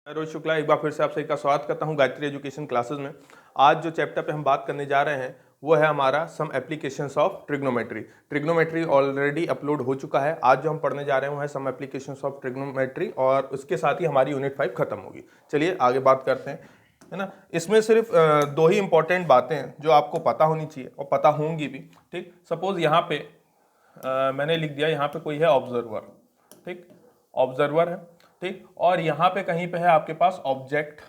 मैं रोहित शुक्ला एक बार फिर से आप सभी का स्वागत करता हूं गायत्री एजुकेशन क्लासेस में। आज जो चैप्टर पे हम बात करने जा रहे हैं वो है हमारा some applications of trigonometry. Trigonometry already upload हो चुका है। आज जो हम पढ़ने जा रहे हैं वो है सम एप्लीकेशंस ऑफ ट्रिग्नोमेट्री और उसके साथ ही हमारी यूनिट 5 खत्म होगी। चलिए आगे बात करते हैं, है ना। इसमें सिर्फ दो ही इंपॉर्टेंट बातें हैं जो आपको पता होनी चाहिए और पता होंगी भी। ठीक, सपोज यहाँ पे मैंने लिख दिया, यहाँ पे कोई है ऑब्जर्वर, ठीक, ऑब्जर्वर है, ठीक, और यहाँ पे कहीं पे है आपके पास ऑब्जेक्ट,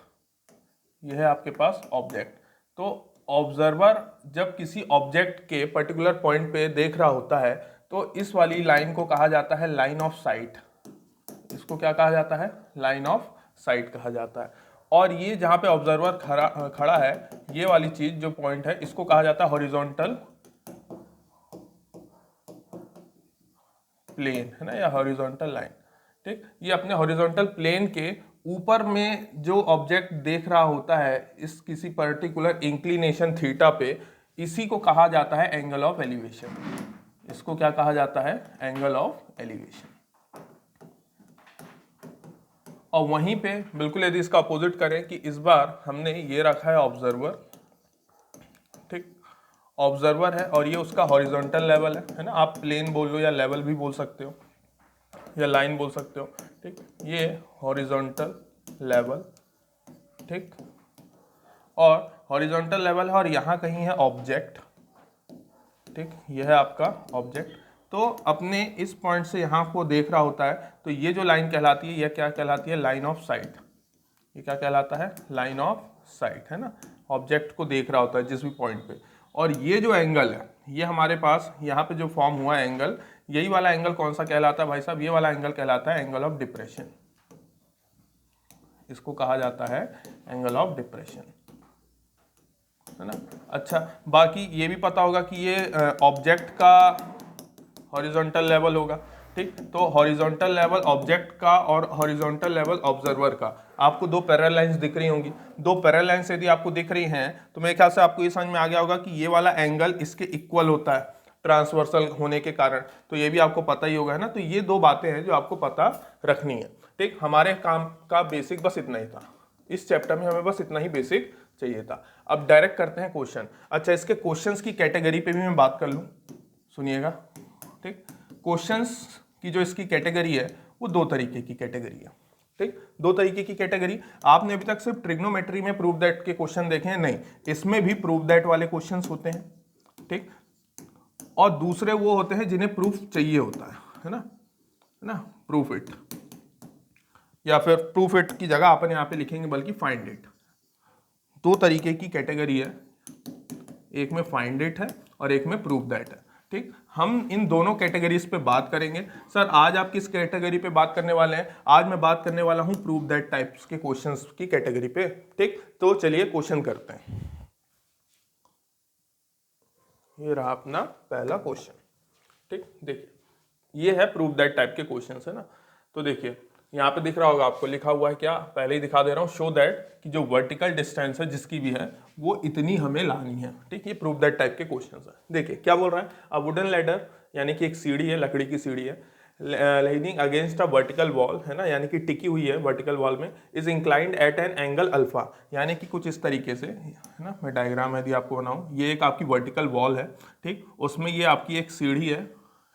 ये है आपके पास ऑब्जेक्ट। तो ऑब्जर्वर जब किसी ऑब्जेक्ट के पर्टिकुलर पॉइंट पे देख रहा होता है तो इस वाली लाइन को कहा जाता है लाइन ऑफ साइट। इसको क्या कहा जाता है? लाइन ऑफ साइट कहा जाता है। और ये जहाँ पे ऑब्जर्वर खड़ा है, ये वाली चीज जो पॉइंट है, इसको कहा जाता है हॉरिजॉन्टल प्लेन, है ना, या हॉरिजॉन्टल लाइन। ठीक, ये अपने हॉरिजॉन्टल प्लेन के ऊपर में जो ऑब्जेक्ट देख रहा होता है इस किसी पर्टिकुलर इंक्लिनेशन थीटा पे, इसी को कहा जाता है एंगल ऑफ एलिवेशन। इसको क्या कहा जाता है? Angle of elevation. और वहीं पे बिल्कुल यदि इसका अपोजिट करें कि इस बार हमने ये रखा है ऑब्जर्वर, ठीक, ऑब्जर्वर है और ये उसका हॉरिजॉन्टल लेवल है ना, आप प्लेन बोल लो या लेवल भी बोल सकते हो या लाइन बोल सकते हो। ठीक, ये हॉरिजॉन्टल लेवल, ठीक, और हॉरिजॉन्टल लेवल है और यहाँ कहीं है ऑब्जेक्ट, ठीक, ये है आपका ऑब्जेक्ट। तो अपने इस पॉइंट से यहाँ को देख रहा होता है तो ये जो लाइन कहलाती है, यह क्या कहलाती है? Line of site. ये क्या कहलाता है? लाइन ऑफ साइट, है ना। ऑब्जेक्ट को देख रहा होता है जिस भी पॉइंट पे। और ये जो एंगल है, ये हमारे पास यहाँ पे जो फॉर्म हुआ है एंगल, यही वाला एंगल कौन सा कहलाता है भाई साहब? ये वाला एंगल कहलाता है एंगल ऑफ डिप्रेशन। इसको कहा जाता है एंगल ऑफ डिप्रेशन, है ना। अच्छा, बाकी ये भी पता होगा कि ये ऑब्जेक्ट का हॉरिजॉन्टल लेवल होगा, ठीक। तो हॉरिजॉन्टल लेवल ऑब्जेक्ट का और हॉरिजॉन्टल लेवल ऑब्जर्वर का, आपको दो पैरेलल लाइंस दिख रही होंगी। दो पैरेलल लाइंस यदि आपको दिख रही हैं तो मेरे ख्याल से आपको ये समझ में आ गया होगा कि ये वाला एंगल इसके इक्वल होता है ट्रांसवर्सल होने के कारण। तो ये भी आपको पता ही होगा, है ना। तो ये दो बातें हैं जो आपको पता रखनी है, ठीक। हमारे काम का बेसिक बस इतना ही था। इस चैप्टर में हमें बस इतना ही बेसिक चाहिए था। अब डायरेक्ट करते हैं क्वेश्चन। अच्छा, इसके क्वेश्चंस की कैटेगरी पे भी मैं बात कर लूं, सुनिएगा, ठीक। क्वेश्चंस की जो इसकी कैटेगरी है वो दो तरीके की कैटेगरी है, ठीक। दो तरीके की कैटेगरी। आपने अभी तक सिर्फ ट्रिग्नोमेट्री में प्रूव दैट के क्वेश्चन देखे हैं? नहीं, इसमें भी प्रूव दैट वाले क्वेश्चंस होते हैं, ठीक। और दूसरे वो होते हैं जिन्हें प्रूफ चाहिए होता है ना, है ना, प्रूफ इट, या फिर प्रूफ इट की जगह अपन यहाँ पे लिखेंगे बल्कि फाइंड इट। दो तरीके की कैटेगरी है, एक में फाइंड इट है और एक में प्रूफ दैट है, ठीक। हम इन दोनों कैटेगरीज पे बात करेंगे। सर आज आप किस कैटेगरी पे बात करने वाले हैं? आज मैं बात करने वाला हूं प्रूफ दैट टाइप्स के क्वेश्चंस की कैटेगरी पे, ठीक। तो चलिए क्वेश्चन करते हैं। ये रहा अपना पहला क्वेश्चन, ठीक। देखिए, ये है प्रूफ दैट टाइप के क्वेश्चंस, है ना। तो देखिए यहाँ पे दिख रहा होगा आपको, लिखा हुआ है क्या, पहले ही दिखा दे रहा हूँ, शो दैट कि जो वर्टिकल डिस्टेंस है जिसकी भी है वो इतनी हमें लानी है, ठीक। ये प्रूफ दैट टाइप के क्वेश्चंस है। देखिए क्या बोल रहा है, अ वुडन लैडर, यानी कि एक सीढ़ी है, लकड़ी की सीढ़ी है, leaning against a vertical wall, है ना, यानी कि टिकी हुई है वर्टिकल वॉल में, is inclined at an angle alpha, यानी कि कुछ इस तरीके से, है ना। मैं डायग्राम यदि आपको बनाऊं, ये एक आपकी वर्टिकल वॉल है, ठीक, उसमें ये आपकी एक सीढ़ी है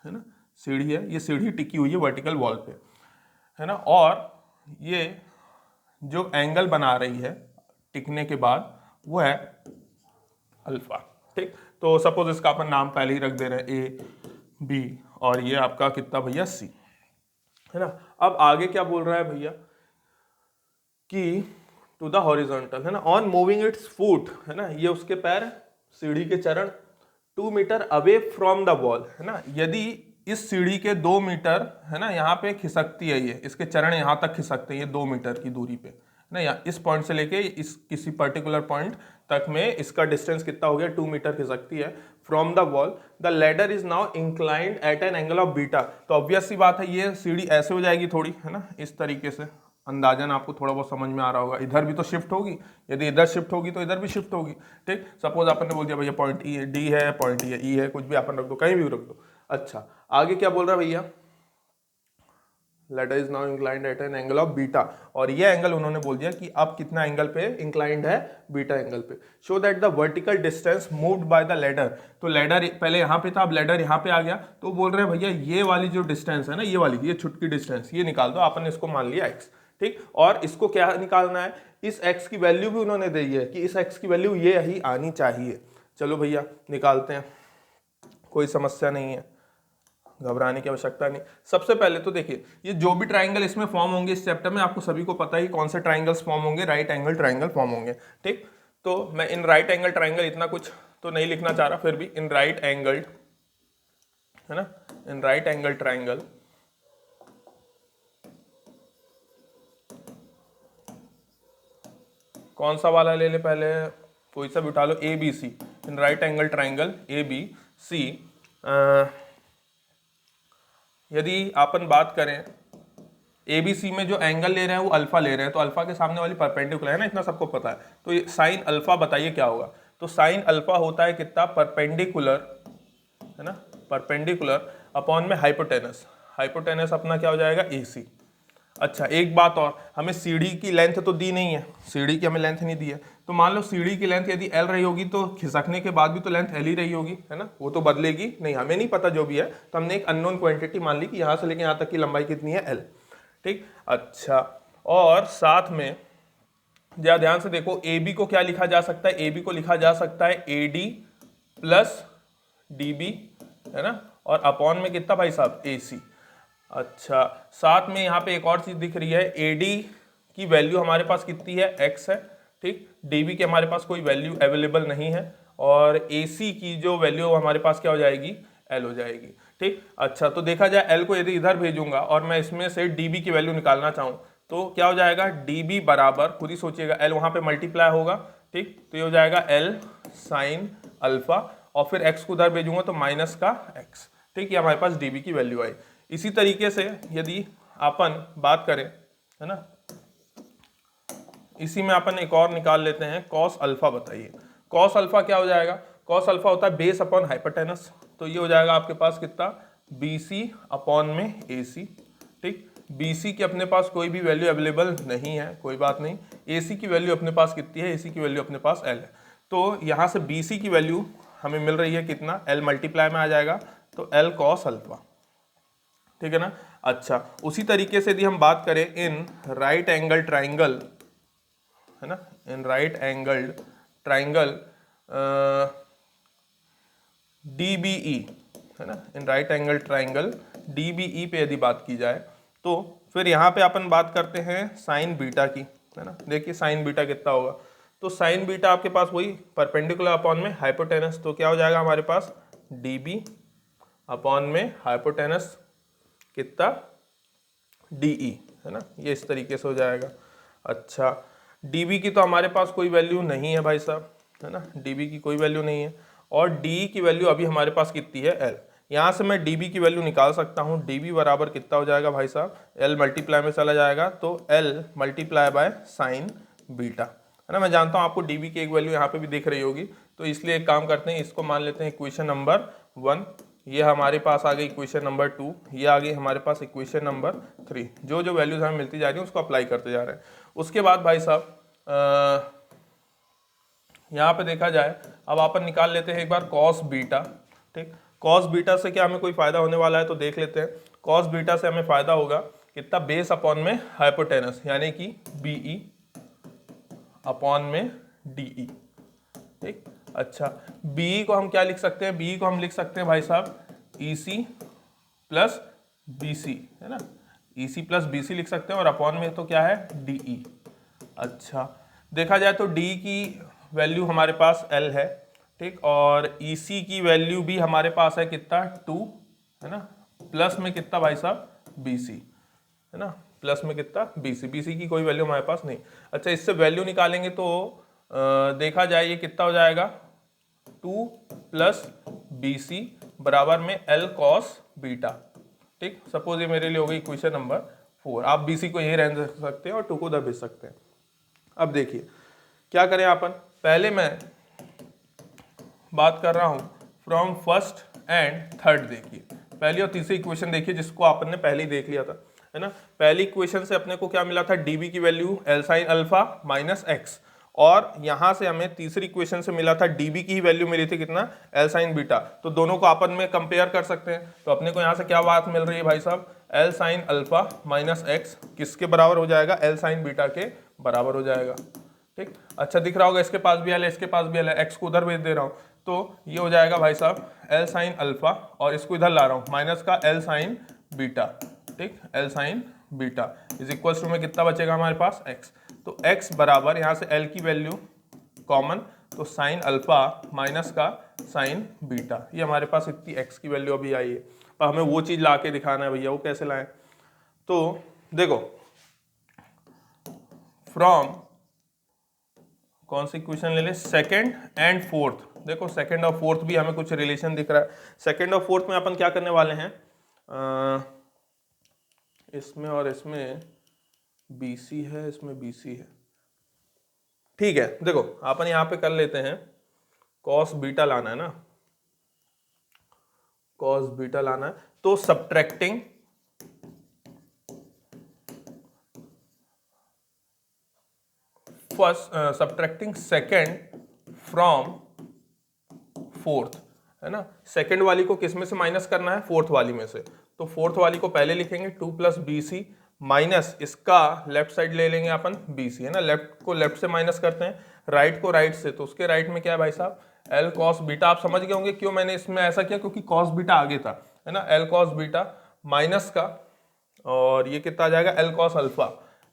ना, सीढ़ी है, ये सीढ़ी टिकी हुई है वर्टिकल वॉल पे, है ना। और ये जो एंगल बना रही है टिकने के बाद वो है अल्फा, ठीक। तो सपोज इसका अपन नाम पहले ही रख दे रहे हैं ए बी, और ये आपका कितना भैया सी, है ना। अब आगे क्या बोल रहा है भैया कि टू द हॉरिजॉन्टल, है ना, ऑन मूविंग इट्स फुट, है ना, ये उसके पैर, सीढ़ी के चरण, 2 metre away from the wall, है ना, यदि इस सीढ़ी के 2 मीटर, है ना, यहाँ पे खिसकती है, ये इसके चरण यहाँ तक खिसकते हैं, ये 2 मीटर की दूरी पे, है ना, या इस पॉइंट से लेके इस किसी पर्टिकुलर पॉइंट तक में इसका डिस्टेंस कितना हो गया, 2 मीटर खिसकती है from the wall, the ladder is now inclined at an angle of beta. तो ऑब्वियस सी बात है, ये सीढ़ी ऐसे हो जाएगी थोड़ी, है ना, इस तरीके से, अंदाजन आपको थोड़ा बहुत समझ में आ रहा होगा। इधर भी तो शिफ्ट होगी, यदि इधर शिफ्ट होगी तो इधर भी शिफ्ट होगी, ठीक। सपोज अपन ने बोल दिया भैया पॉइंट ई डी है, पॉइंट ई है, कुछ भी अपन रख दो, कहीं भी रख दो। अच्छा, आगे क्या बोल रहा है भैया, ladder is now inclined at an angle of beta, और ये एंगल उन्होंने बोल दिया कि अब कितना एंगल पे इंक्लाइंड है, बीटा एंगल पे। Show that the vertical distance moved by the ladder, तो लेडर पहले यहाँ पे था, अब लेडर यहाँ पे आ गया, तो बोल रहे हैं भैया ये वाली जो डिस्टेंस है ना, ये वाली, ये छुटकी डिस्टेंस, ये निकाल दो। आपने इसको मान लिया x, ठीक, और इसको क्या निकालना है, इस x की वैल्यू भी उन्होंने दी है कि इस x की वैल्यू ये ही आनी चाहिए। चलो भैया निकालते हैं, कोई समस्या नहीं है, घबराने की आवश्यकता नहीं। सबसे पहले तो देखिए, ये जो भी ट्राइंगल इसमें फॉर्म होंगे इस चैप्टर में, आपको सभी को पता है कौन से ट्राइंगल्स फॉर्म होंगे, राइट एंगल ट्राइंगल फॉर्म होंगे, ठीक। तो मैं इन राइट एंगल ट्राइंगल इतना कुछ तो नहीं लिखना चाह रहा, फिर भी इन राइट एंगल, है ना, इन राइट एंगल ट्राइंगल कौन सा वाला ले ले, पहले कोई सा भी उठा लो, ABC, इन राइट एंगल ट्राइंगल ABC, यदि अपन बात करें ABC में जो एंगल ले रहे हैं वो अल्फा ले रहे हैं, तो अल्फा के सामने वाली परपेंडिकुलर है ना, इतना सबको पता है। तो ये साइन अल्फा बताइए क्या होगा, तो साइन अल्फा होता है कितना, परपेंडिकुलर, है ना, परपेंडिकुलर अपॉन में हाइपोटेनस, हाइपोटेनस अपना क्या हो जाएगा, AC। अच्छा एक बात और, हमें सीढ़ी की लेंथ तो दी नहीं है, सीढ़ी की हमें लेंथ नहीं दी है, तो मान लो सीढ़ी की लेंथ यदि L रही होगी तो खिसकने के बाद भी तो लेंथ L ही रही होगी, है ना, वो तो बदलेगी नहीं, हमें नहीं पता जो भी है, तो हमने एक अननोन क्वांटिटी मान ली कि यहाँ से लेके यहाँ तक की लंबाई कितनी है, L, ठीक। अच्छा, और साथ में जरा ध्यान से देखो, AB को क्या लिखा जा सकता है, AB को लिखा जा सकता है AD प्लस DB, है ना, और अपॉन में कितना भाई साहब, AC। अच्छा, साथ में यहाँ पे एक और चीज दिख रही है, AD की वैल्यू हमारे पास कितनी है, x है, ठीक, DB की हमारे पास कोई वैल्यू अवेलेबल नहीं है, और AC की जो वैल्यू हमारे पास क्या हो जाएगी, L हो जाएगी, ठीक। अच्छा, तो देखा जाए L को यदि इधर भेजूंगा और मैं इसमें से DB की वैल्यू निकालना चाहूँ तो क्या हो जाएगा, DB बराबर, खुद ही सोचिएगा, L वहाँ पे मल्टीप्लाई होगा, ठीक, तो ये हो जाएगा L साइन अल्फा, और फिर x को उधर भेजूंगा तो माइनस का x, ठीक, ये हमारे पास DB की वैल्यू आई। इसी तरीके से यदि अपन बात करें, है ना, इसी में अपन एक और निकाल लेते हैं, कॉस अल्फा बताइए, कॉस अल्फा क्या हो जाएगा, कॉस अल्फा होता है बेस अपॉन हाइपोटेनस, तो ये हो जाएगा आपके पास कितना, BC अपॉन में AC, ठीक, BC की अपने पास कोई भी वैल्यू अवेलेबल नहीं है, कोई बात नहीं, AC की वैल्यू अपने पास कितनी है, AC की वैल्यू अपने पास L है, तो यहाँ से BC की वैल्यू हमें मिल रही है कितना, L मल्टीप्लाई में आ जाएगा, तो L कॉस अल्फा, ठीक है ना। अच्छा, उसी तरीके से यदि हम बात करें इन राइट एंगल ट्राइंगल, है ना, in right angle triangle DBE, है ना, in right angle triangle DBE पे यदि बात की जाए तो फिर यहाँ पे अपन बात करते हैं साइन बीटा की, है ना। देखिए साइन बीटा कितना होगा, तो साइन बीटा आपके पास वही परपेंडिकुलर अपॉन में हाइपोटेनस, तो क्या हो जाएगा हमारे पास, DB अपॉन में हाइपोटेनस कितना, DE, है ना, ये इस तरीके से हो जाएगा। अच्छा, DB की तो हमारे पास कोई वैल्यू नहीं है भाई साहब, है ना, DB की कोई वैल्यू नहीं है, और DE की वैल्यू अभी हमारे पास कितनी है, L, यहाँ से मैं DB की वैल्यू निकाल सकता हूँ, DB बराबर कितना हो जाएगा भाई साहब, L मल्टीप्लाई में चला जाएगा, तो L multiply by sine beta, है ना। मैं जानता हूँ आपको DB की एक वैल्यू यहाँ पे भी दिख रही होगी, तो इसलिए एक काम करते हैं, इसको मान लेते हैं इक्वेशन नंबर 1, ये हमारे पास आ गई इक्वेशन नंबर 2, ये आ गई हमारे पास इक्वेशन नंबर 3, जो जो वैल्यूज हमें मिलती जा रही है उसको अप्लाई करते जा रहे हैं। उसके बाद भाई साहब यहाँ पे देखा जाए, अब अपन निकाल लेते हैं एक बार कॉस बीटा, ठीक, कॉस बीटा से क्या हमें कोई फायदा होने वाला है तो देख लेते हैं। कॉस बीटा से हमें फायदा होगा कितना, बेस अपॉन में हाइपोटेनस, यानी कि BE अपॉन में DE, ठीक। अच्छा, BE को हम क्या लिख सकते हैं, BE को हम लिख सकते हैं भाई साहब EC प्लस BC, है ना, EC प्लस BC लिख सकते हैं, और अपॉन में तो क्या है, DE। अच्छा, देखा जाए तो DE की वैल्यू हमारे पास L है, ठीक, और EC की वैल्यू भी हमारे पास है कितना, 2, है ना, प्लस में कितना भाई साहब, BC, है ना, प्लस में कितना, BC की कोई वैल्यू हमारे पास नहीं। अच्छा, इससे वैल्यू निकालेंगे तो देखा जाए ये कितना हो जाएगा, 2 प्लस BC बराबर में L कॉस बीटा, ठीक। सपोज ये मेरे लिए हो गई इक्वेशन नंबर 4, आप BC को यही रहने सकते हैं और 2 को उधर भेज सकते हैं। अब देखिए क्या करें अपन, पहले मैं बात कर रहा हूं फ्रॉम फर्स्ट एंड थर्ड, देखिए पहली और तीसरी इक्वेशन देखिए जिसको आपने पहले ही देख लिया था। है ना। पहली इक्वेशन से अपने को क्या मिला था, dB की value L sin alpha minus x, और यहां से हमें तीसरी इक्वेशन से मिला था dB की ही वैल्यू मिली थी कितना, L sin बीटा। तो दोनों को आपस में कंपेयर कर सकते हैं। तो अपने को यहां से क्या बात मिल रही है भाई साहब, L sin alpha minus x किसके बराबर हो जाएगा, L sin बीटा के बराबर हो जाएगा। ठीक, अच्छा दिख रहा होगा, इसके पास भी L है, इसके पास भी L है, एक्स को उधर भेज दे रहा हूं, तो ये हो जाएगा भाई साहब L sin अल्फा, और इसको इधर ला रहा हूं माइनस का L sin बीटा। ठीक, L sin beta is equal to में कितना बचेगा हमारे पास, x। तो x बराबर यहाँ से L की वैल्यू कॉमन, तो साइन अल्फा माइनस का साइन बीटा, ये हमारे पास इतनी x की वैल्यू अभी आई है। पर हमें वो चीज ला के दिखाना है भैया, वो कैसे लाएं, तो देखो फ्रॉम कौन सी इक्वेशन ले ले, सेकेंड एंड फोर्थ। देखो सेकेंड और फोर्थ भी हमें कुछ रिलेशन दिख रहा है। सेकेंड और फोर्थ में अपन क्या करने वाले हैं, इसमें और इसमें BC है, इसमें BC है, ठीक है। देखो अपन यहां पे कर लेते हैं, कॉस बीटा लाना है ना, कॉस बीटा लाना है, तो subtracting first, subtracting second from fourth, है ना। सेकेंड वाली को किस में से माइनस करना है, फोर्थ वाली में से। तो फोर्थ वाली को पहले लिखेंगे 2 + BC माइनस इसका लेफ्ट साइड ले लेंगे अपन BC, है ना। लेफ्ट को लेफ्ट से माइनस करते हैं, राइट को राइट से, तो उसके राइट में क्या है भाई साहब, L cos बीटा। आप समझ गए होंगे क्यों मैंने इसमें ऐसा किया, क्योंकि cos बीटा आगे था, है ना। L cos बीटा माइनस का, और ये कितना आ जाएगा, L cos alpha,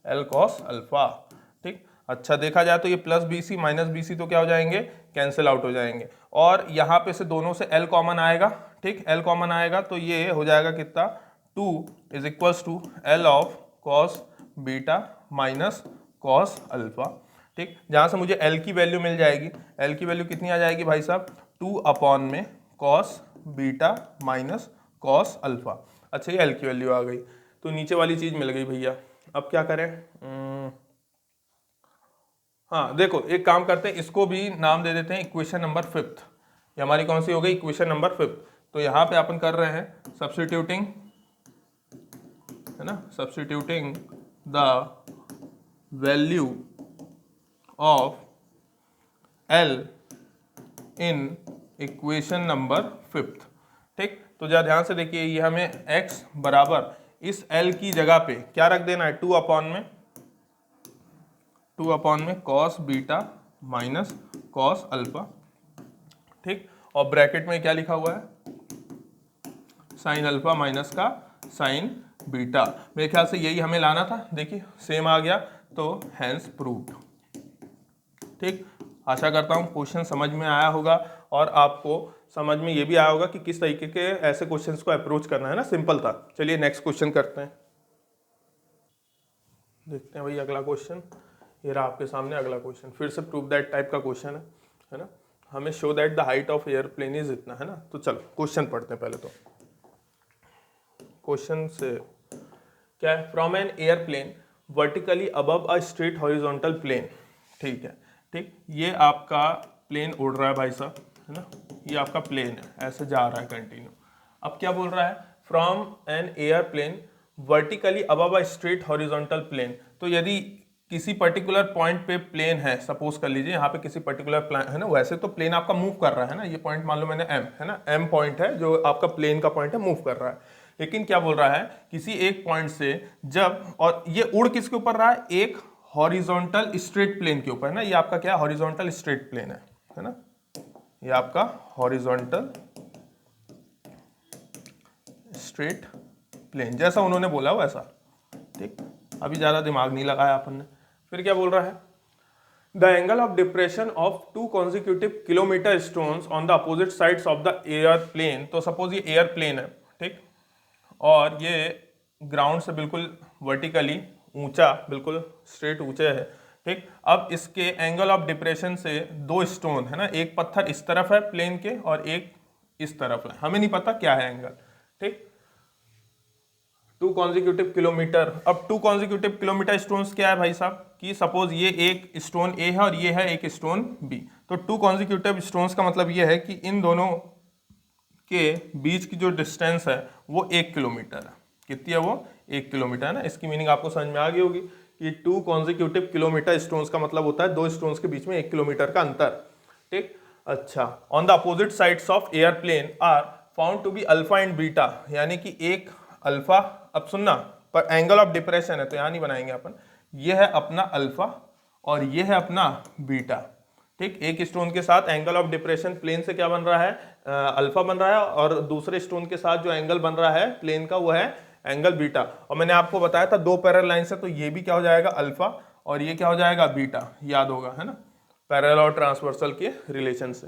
L cos alpha. ठीक, अच्छा देखा जाए तो ये प्लस BC माइनस BC तो क्या हो जाएंगे, कैंसिल आउट हो जाएंगे, और यहाँ पे से दोनों से L कॉमन आएगा। ठीक, L कॉमन आएगा तो ये हो जाएगा कितना, 2 is equals to L of cos beta minus cos alpha. ठीक, जहाँ से मुझे L की वैल्यू मिल जाएगी, L की वैल्यू कितनी आ जाएगी भाई साहब, 2 अपॉन में cos beta minus cos alpha. अच्छा ये L की वैल्यू आ गई, तो नीचे वाली चीज मिल गई भैया। अब क्या करें, हाँ देखो एक काम करते हैं, इसको भी नाम दे देते हैं इक्वेशन नंबर 5th। ये हमारी कौन सी हो गई, इक्वेशन नंबर 5th। तो यहाँ पे अपन कर रहे हैं सब्स्टिट्यूटिंग, है ना, substituting the value of L in equation number 5th। ठीक, तो जरा ध्यान से देखिए, ये हमें x बराबर इस L की जगह पे क्या रख देना है, 2 अपॉन में cos beta minus cos alpha. ठीक, और ब्रैकेट में क्या लिखा हुआ है, साइन अल्फा माइनस का साइन बीटा। मेरे ख्याल से यही हमें लाना था, देखिए सेम आ गया, तो हैंस प्रूव्ड। ठीक, आशा करता हूँ क्वेश्चन समझ में आया होगा, और आपको समझ में ये भी आया होगा कि किस तरीके के ऐसे क्वेश्चंस को अप्रोच करना है ना, सिंपल था। चलिए नेक्स्ट क्वेश्चन करते हैं, देखते हैं भाई अगला क्वेश्चन। ये रहा आपके सामने अगला क्वेश्चन, फिर से प्रूव दैट टाइप का क्वेश्चन है ना। हमें show that the height of airplane is इतना, है ना। तो चलो क्वेश्चन पढ़ते हैं पहले। तो क्वेश्चन से क्या है, from an airplane vertically above a straight horizontal plane. ठीक है, ठीक, ये आपका प्लेन उड़ रहा है भाई साहब, है ना, ये आपका प्लेन है, ऐसे जा रहा है कंटिन्यू। अब क्या बोल रहा है, from an airplane vertically above a straight horizontal plane. तो यदि किसी पर्टिकुलर पॉइंट पे प्लेन है, सपोज कर लीजिए यहाँ पे किसी पर्टिकुलर प्लेन है ना, वैसे तो प्लेन आपका मूव कर रहा है ना, ये पॉइंट मान लो मैंने M है ना, M पॉइंट है जो आपका प्लेन का पॉइंट है, मूव कर रहा है। लेकिन क्या बोल रहा है, किसी एक पॉइंट से जब, और ये उड़ किसके ऊपर रहा है, एक हॉरिजॉन्टल स्ट्रेट प्लेन के ऊपर, है ना। ये आपका क्या, हॉरिजॉन्टल स्ट्रेट प्लेन है ना, ये आपका हॉरिजॉन्टल स्ट्रेट प्लेन, जैसा उन्होंने बोला वैसा। ठीक, अभी ज्यादा दिमाग नहीं लगाया अपन ने। फिर क्या बोल रहा है, the angle of depression of 2 consecutive kilometre stones on the opposite sides of the air plane. तो सपोज ये एयर प्लेन है, ठीक, और ये ग्राउंड से बिल्कुल वर्टिकली ऊंचा, बिल्कुल स्ट्रेट ऊंचे है। ठीक, अब इसके एंगल ऑफ डिप्रेशन से 2 स्टोन है ना, एक पत्थर इस तरफ है प्लेन के और एक इस तरफ है, हमें नहीं पता क्या है एंगल। ठीक, 2 कॉन्जिक्यूटिव किलोमीटर। अब 2 कॉन्जिक्यूटिव किलोमीटर स्टोन्स क्या है भाई साहब, कि सपोज ये एक स्टोन ए है और ये है एक स्टोन बी। तो 2 कॉन्जिक्यूटिव स्टोन्स का मतलब ये है कि इन दोनों के बीच की जो डिस्टेंस है वो 1 किलोमीटर कितनी है वो, 1 किलोमीटर है ना। इसकी मीनिंग आपको समझ में आ गई होगी कि 2 कॉन्जिक्यूटिव किलोमीटर स्टोन्स का मतलब होता है 2 स्टोन्स के बीच में 1 किलोमीटर का अंतर। ठीक, अच्छा। On the opposite sides of airplane are found to be alpha and beta, यानी कि एक अल्फा, अब सुनना, पर एंगल ऑफ डिप्रेशन है तो यहाँ नहीं बनाएंगे अपन, ये है अपना अल्फा और ये है अपना बीटा। ठीक, एक स्टोन के साथ एंगल ऑफ डिप्रेशन प्लेन से क्या बन रहा है, अल्फा बन रहा है, और दूसरे स्टोन के साथ जो एंगल बन रहा है प्लेन का वो है एंगल बीटा। और मैंने आपको बताया था 2 पैरेलल लाइन है तो ये भी क्या हो जाएगा, अल्फा, और ये क्या हो जाएगा, बीटा, याद होगा है ना, पैरेलल और ट्रांसवर्सल के रिलेशन से।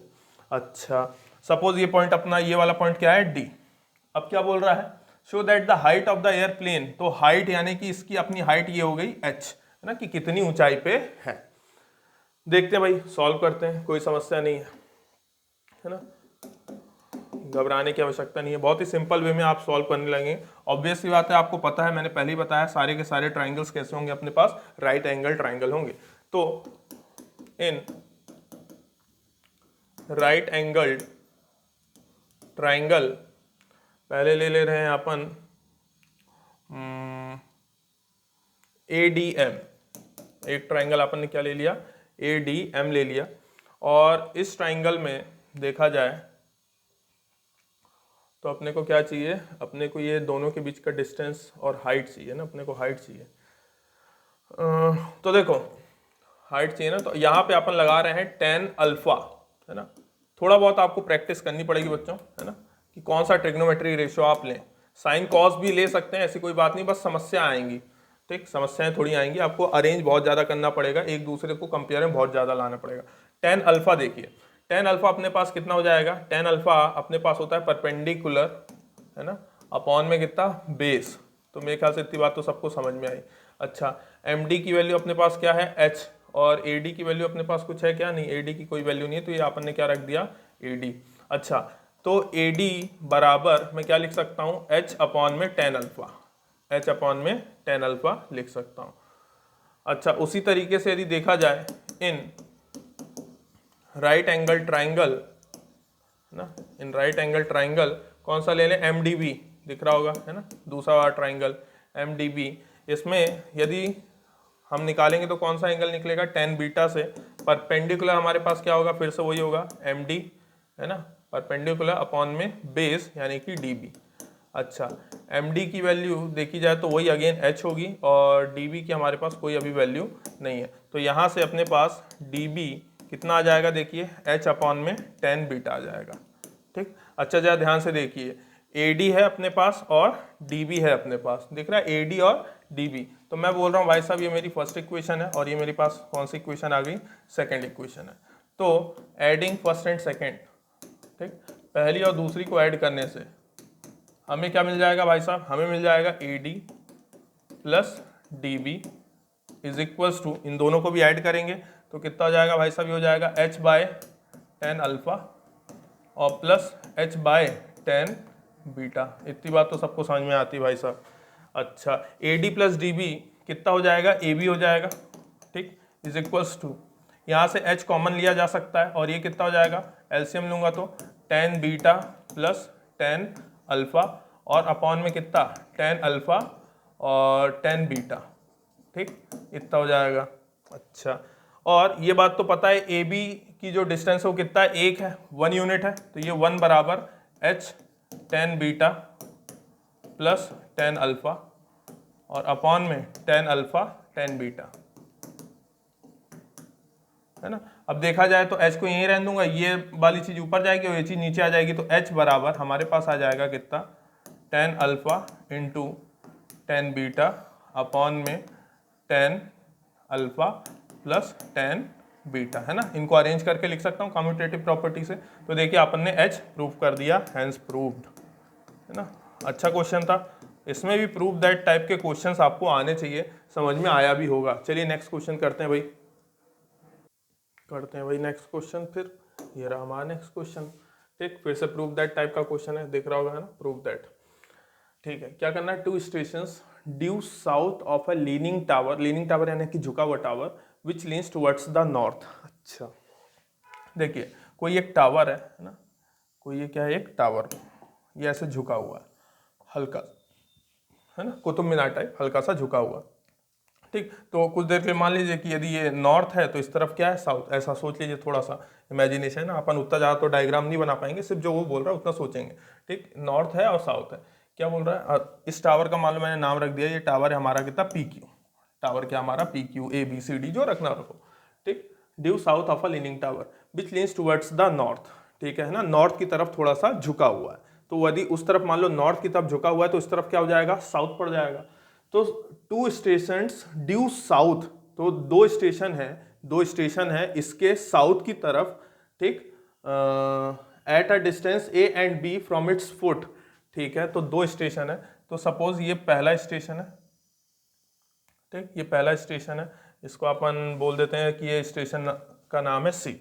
अच्छा, सपोज ये पॉइंट अपना, ये वाला पॉइंट क्या है, डी। अब क्या बोल रहा है, show that the height of the airplane, तो हाइट यानी कि इसकी अपनी हाइट ये हो गई h, है ना, कि कितनी ऊंचाई पे है। देखते हैं भाई, सॉल्व करते हैं, कोई समस्या नहीं है ना, घबराने की आवश्यकता नहीं है, बहुत ही सिंपल वे में आप सॉल्व करने लगेंगे। ऑब्वियस सी बात है, आपको पता है, मैंने पहले ही बताया सारे के सारे ट्राइंगल्स कैसे होंगे अपने पास, राइट एंगल ट्राइंगल होंगे। तो इन राइट एंगल्ड ट्राइंगल पहले ले रहे हैं अपन ADM, एक ट्राइंगल अपन ने क्या ले लिया, ADM ले लिया। और इस ट्राइंगल में देखा जाए तो अपने को क्या चाहिए, अपने को ये दोनों के बीच का डिस्टेंस और हाइट चाहिए ना, अपने को हाइट चाहिए। तो देखो हाइट चाहिए ना, तो यहाँ पे अपन लगा रहे हैं tan अल्फा, है ना। थोड़ा बहुत आपको प्रैक्टिस करनी पड़ेगी बच्चों, है ना, कि कौन सा ट्रिग्नोमेट्री रेशियो आप लें। साइन कॉस भी ले सकते हैं, ऐसी कोई बात नहीं, बस समस्या आएंगी। ठीक, समस्याएं थोड़ी आएंगी, आपको अरेंज बहुत ज़्यादा करना पड़ेगा, एक दूसरे को कंपेयर में बहुत ज़्यादा लाना पड़ेगा। tan अल्फा देखिए, tan अल्फा अपने पास कितना हो जाएगा, tan अल्फा अपने पास होता है परपेंडिकुलर, है ना, अपॉन में कितना, बेस। तो मेरे ख्याल से इतनी बात तो सबको समझ में आई। अच्छा, MD की वैल्यू अपने पास क्या है, h, और AD की वैल्यू अपने पास कुछ है क्या, नहीं, AD की कोई वैल्यू नहीं है, तो ये अपन ने क्या रख दिया, AD। अच्छा, तो AD बराबर मैं क्या लिख सकता हूँ, h अपॉन में tan अल्फा, h अपॉन में tan अल्फा लिख सकता हूँ। अच्छा, उसी तरीके से यदि देखा जाए इन राइट एंगल ट्राइंगल ना, इन राइट एंगल ट्राइंगल कौन सा ले लें, MDB दिख रहा होगा, है ना, दूसरा वाला ट्राइंगल MDB। इसमें यदि हम निकालेंगे तो कौन सा एंगल निकलेगा, tan बीटा से परपेंडिकुलर हमारे पास क्या होगा, फिर से वही होगा MD, है ना, परपेंडिकुलर अपॉन में बेस यानी कि DB। अच्छा, MD की वैल्यू देखी जाए तो वही अगेन h होगी, और DB की हमारे पास कोई अभी वैल्यू नहीं है, तो यहाँ से अपने पास DB कितना आ जाएगा, देखिए h अपॉन में tan बीटा आ जाएगा। ठीक, अच्छा जरा ध्यान से देखिए, AD है अपने पास और DB है अपने पास, दिख रहा है AD और DB। तो मैं बोल रहा हूँ भाई साहब ये मेरी फर्स्ट इक्वेशन है, और ये मेरे पास कौन सी इक्वेशन आ गई, सेकंड इक्वेशन है। तो एडिंग फर्स्ट एंड सेकंड, ठीक, पहली और दूसरी को ऐड करने से हमें क्या मिल जाएगा भाई साहब, हमें मिल जाएगा AD plus DB is equals to, इन दोनों को भी ऐड करेंगे तो कितना हो जाएगा भाई साहब, ये हो जाएगा h बाय tan अल्फा और plus h by tan beta. इतनी बात तो सबको समझ में आती है भाई साहब। अच्छा, AD प्लस DB कितना हो जाएगा, AB हो जाएगा, ठीक, इज इक्वल्स टू, यहाँ से h कॉमन लिया जा सकता है, और ये कितना हो जाएगा, एलसीएम लूंगा तो tan beta plus tan alpha और अपॉन में कितना, tan अल्फा और tan बीटा, ठीक, इतना हो जाएगा। अच्छा, और ये बात तो पता है AB की जो डिस्टेंस है वो कितना है, 1 है, 1 यूनिट है, तो ये 1 बराबर h tan beta plus tan alpha और अपॉन में tan अल्फा tan बीटा, है ना। अब देखा जाए तो h को यहीं रहने दूंगा, ये वाली चीज ऊपर जाएगी और ये चीज नीचे आ जाएगी, तो h बराबर हमारे पास आ जाएगा कितना, tan alpha into tan beta upon में tan alpha plus tan beta, है ना। इनको अरेंज करके लिख सकता हूँ कम्यूटेटिव प्रॉपर्टी से। तो देखिए अपन ने h प्रूव कर दिया, हैंस प्रूव्ड, है ना। अच्छा क्वेश्चन था, इसमें भी प्रूव दैट टाइप के क्वेश्चंस आपको आने चाहिए, समझ में आया भी होगा। चलिए नेक्स्ट क्वेश्चन करते हैं भाई, नेक्स्ट क्वेश्चन। फिर ये रहा हमारा नेक्स्ट क्वेश्चन, ठीक, फिर से प्रूव दैट टाइप का क्वेश्चन है, दिख रहा होगा, है ना, प्रूव दैट। ठीक है, क्या करना है, 2 stations due south of a leaning tower यानी कि झुका हुआ tower which leans towards the north. अच्छा, देखिए कोई एक टावर है ना, कोई ये क्या है, एक टावर, ये ऐसे झुका हुआ है हल्का, है ना, कुतुब मीनार टाइप हल्का सा झुका हुआ। ठीक, तो कुछ देर के लिए मान लीजिए कि यदि ये नॉर्थ है तो इस तरफ क्या है, साउथ, ऐसा सोच लीजिए, थोड़ा सा इमेजिनेशन है ना, अपन उतना ज़्यादा तो डायग्राम नहीं बना पाएंगे, सिर्फ जो वो बोल रहा है उतना सोचेंगे। ठीक, नॉर्थ है और साउथ है, क्या बोल रहा है, इस टावर का मान लो मैंने नाम रख दिया, ये टावर है हमारा कितना PQ, टावर क्या हमारा PQ, ABCD जो रखना रखो। ठीक, due south of a leaning tower which leans towards the north, ठीक है ना, नॉर्थ की तरफ थोड़ा सा झुका हुआ है, तो यदि उस तरफ मान लो नॉर्थ की तरफ झुका हुआ है तो इस तरफ क्या हो जाएगा, साउथ पड़ जाएगा। तो 2 स्टेशंस ड्यू साउथ, तो 2 स्टेशन है, 2 स्टेशन है इसके साउथ की तरफ। ठीक, at a distance A and B from its foot. ठीक है, तो 2 स्टेशन है, तो सपोज ये पहला स्टेशन है। ठीक, ये पहला स्टेशन है, इसको अपन बोल देते हैं कि ये स्टेशन का नाम है C।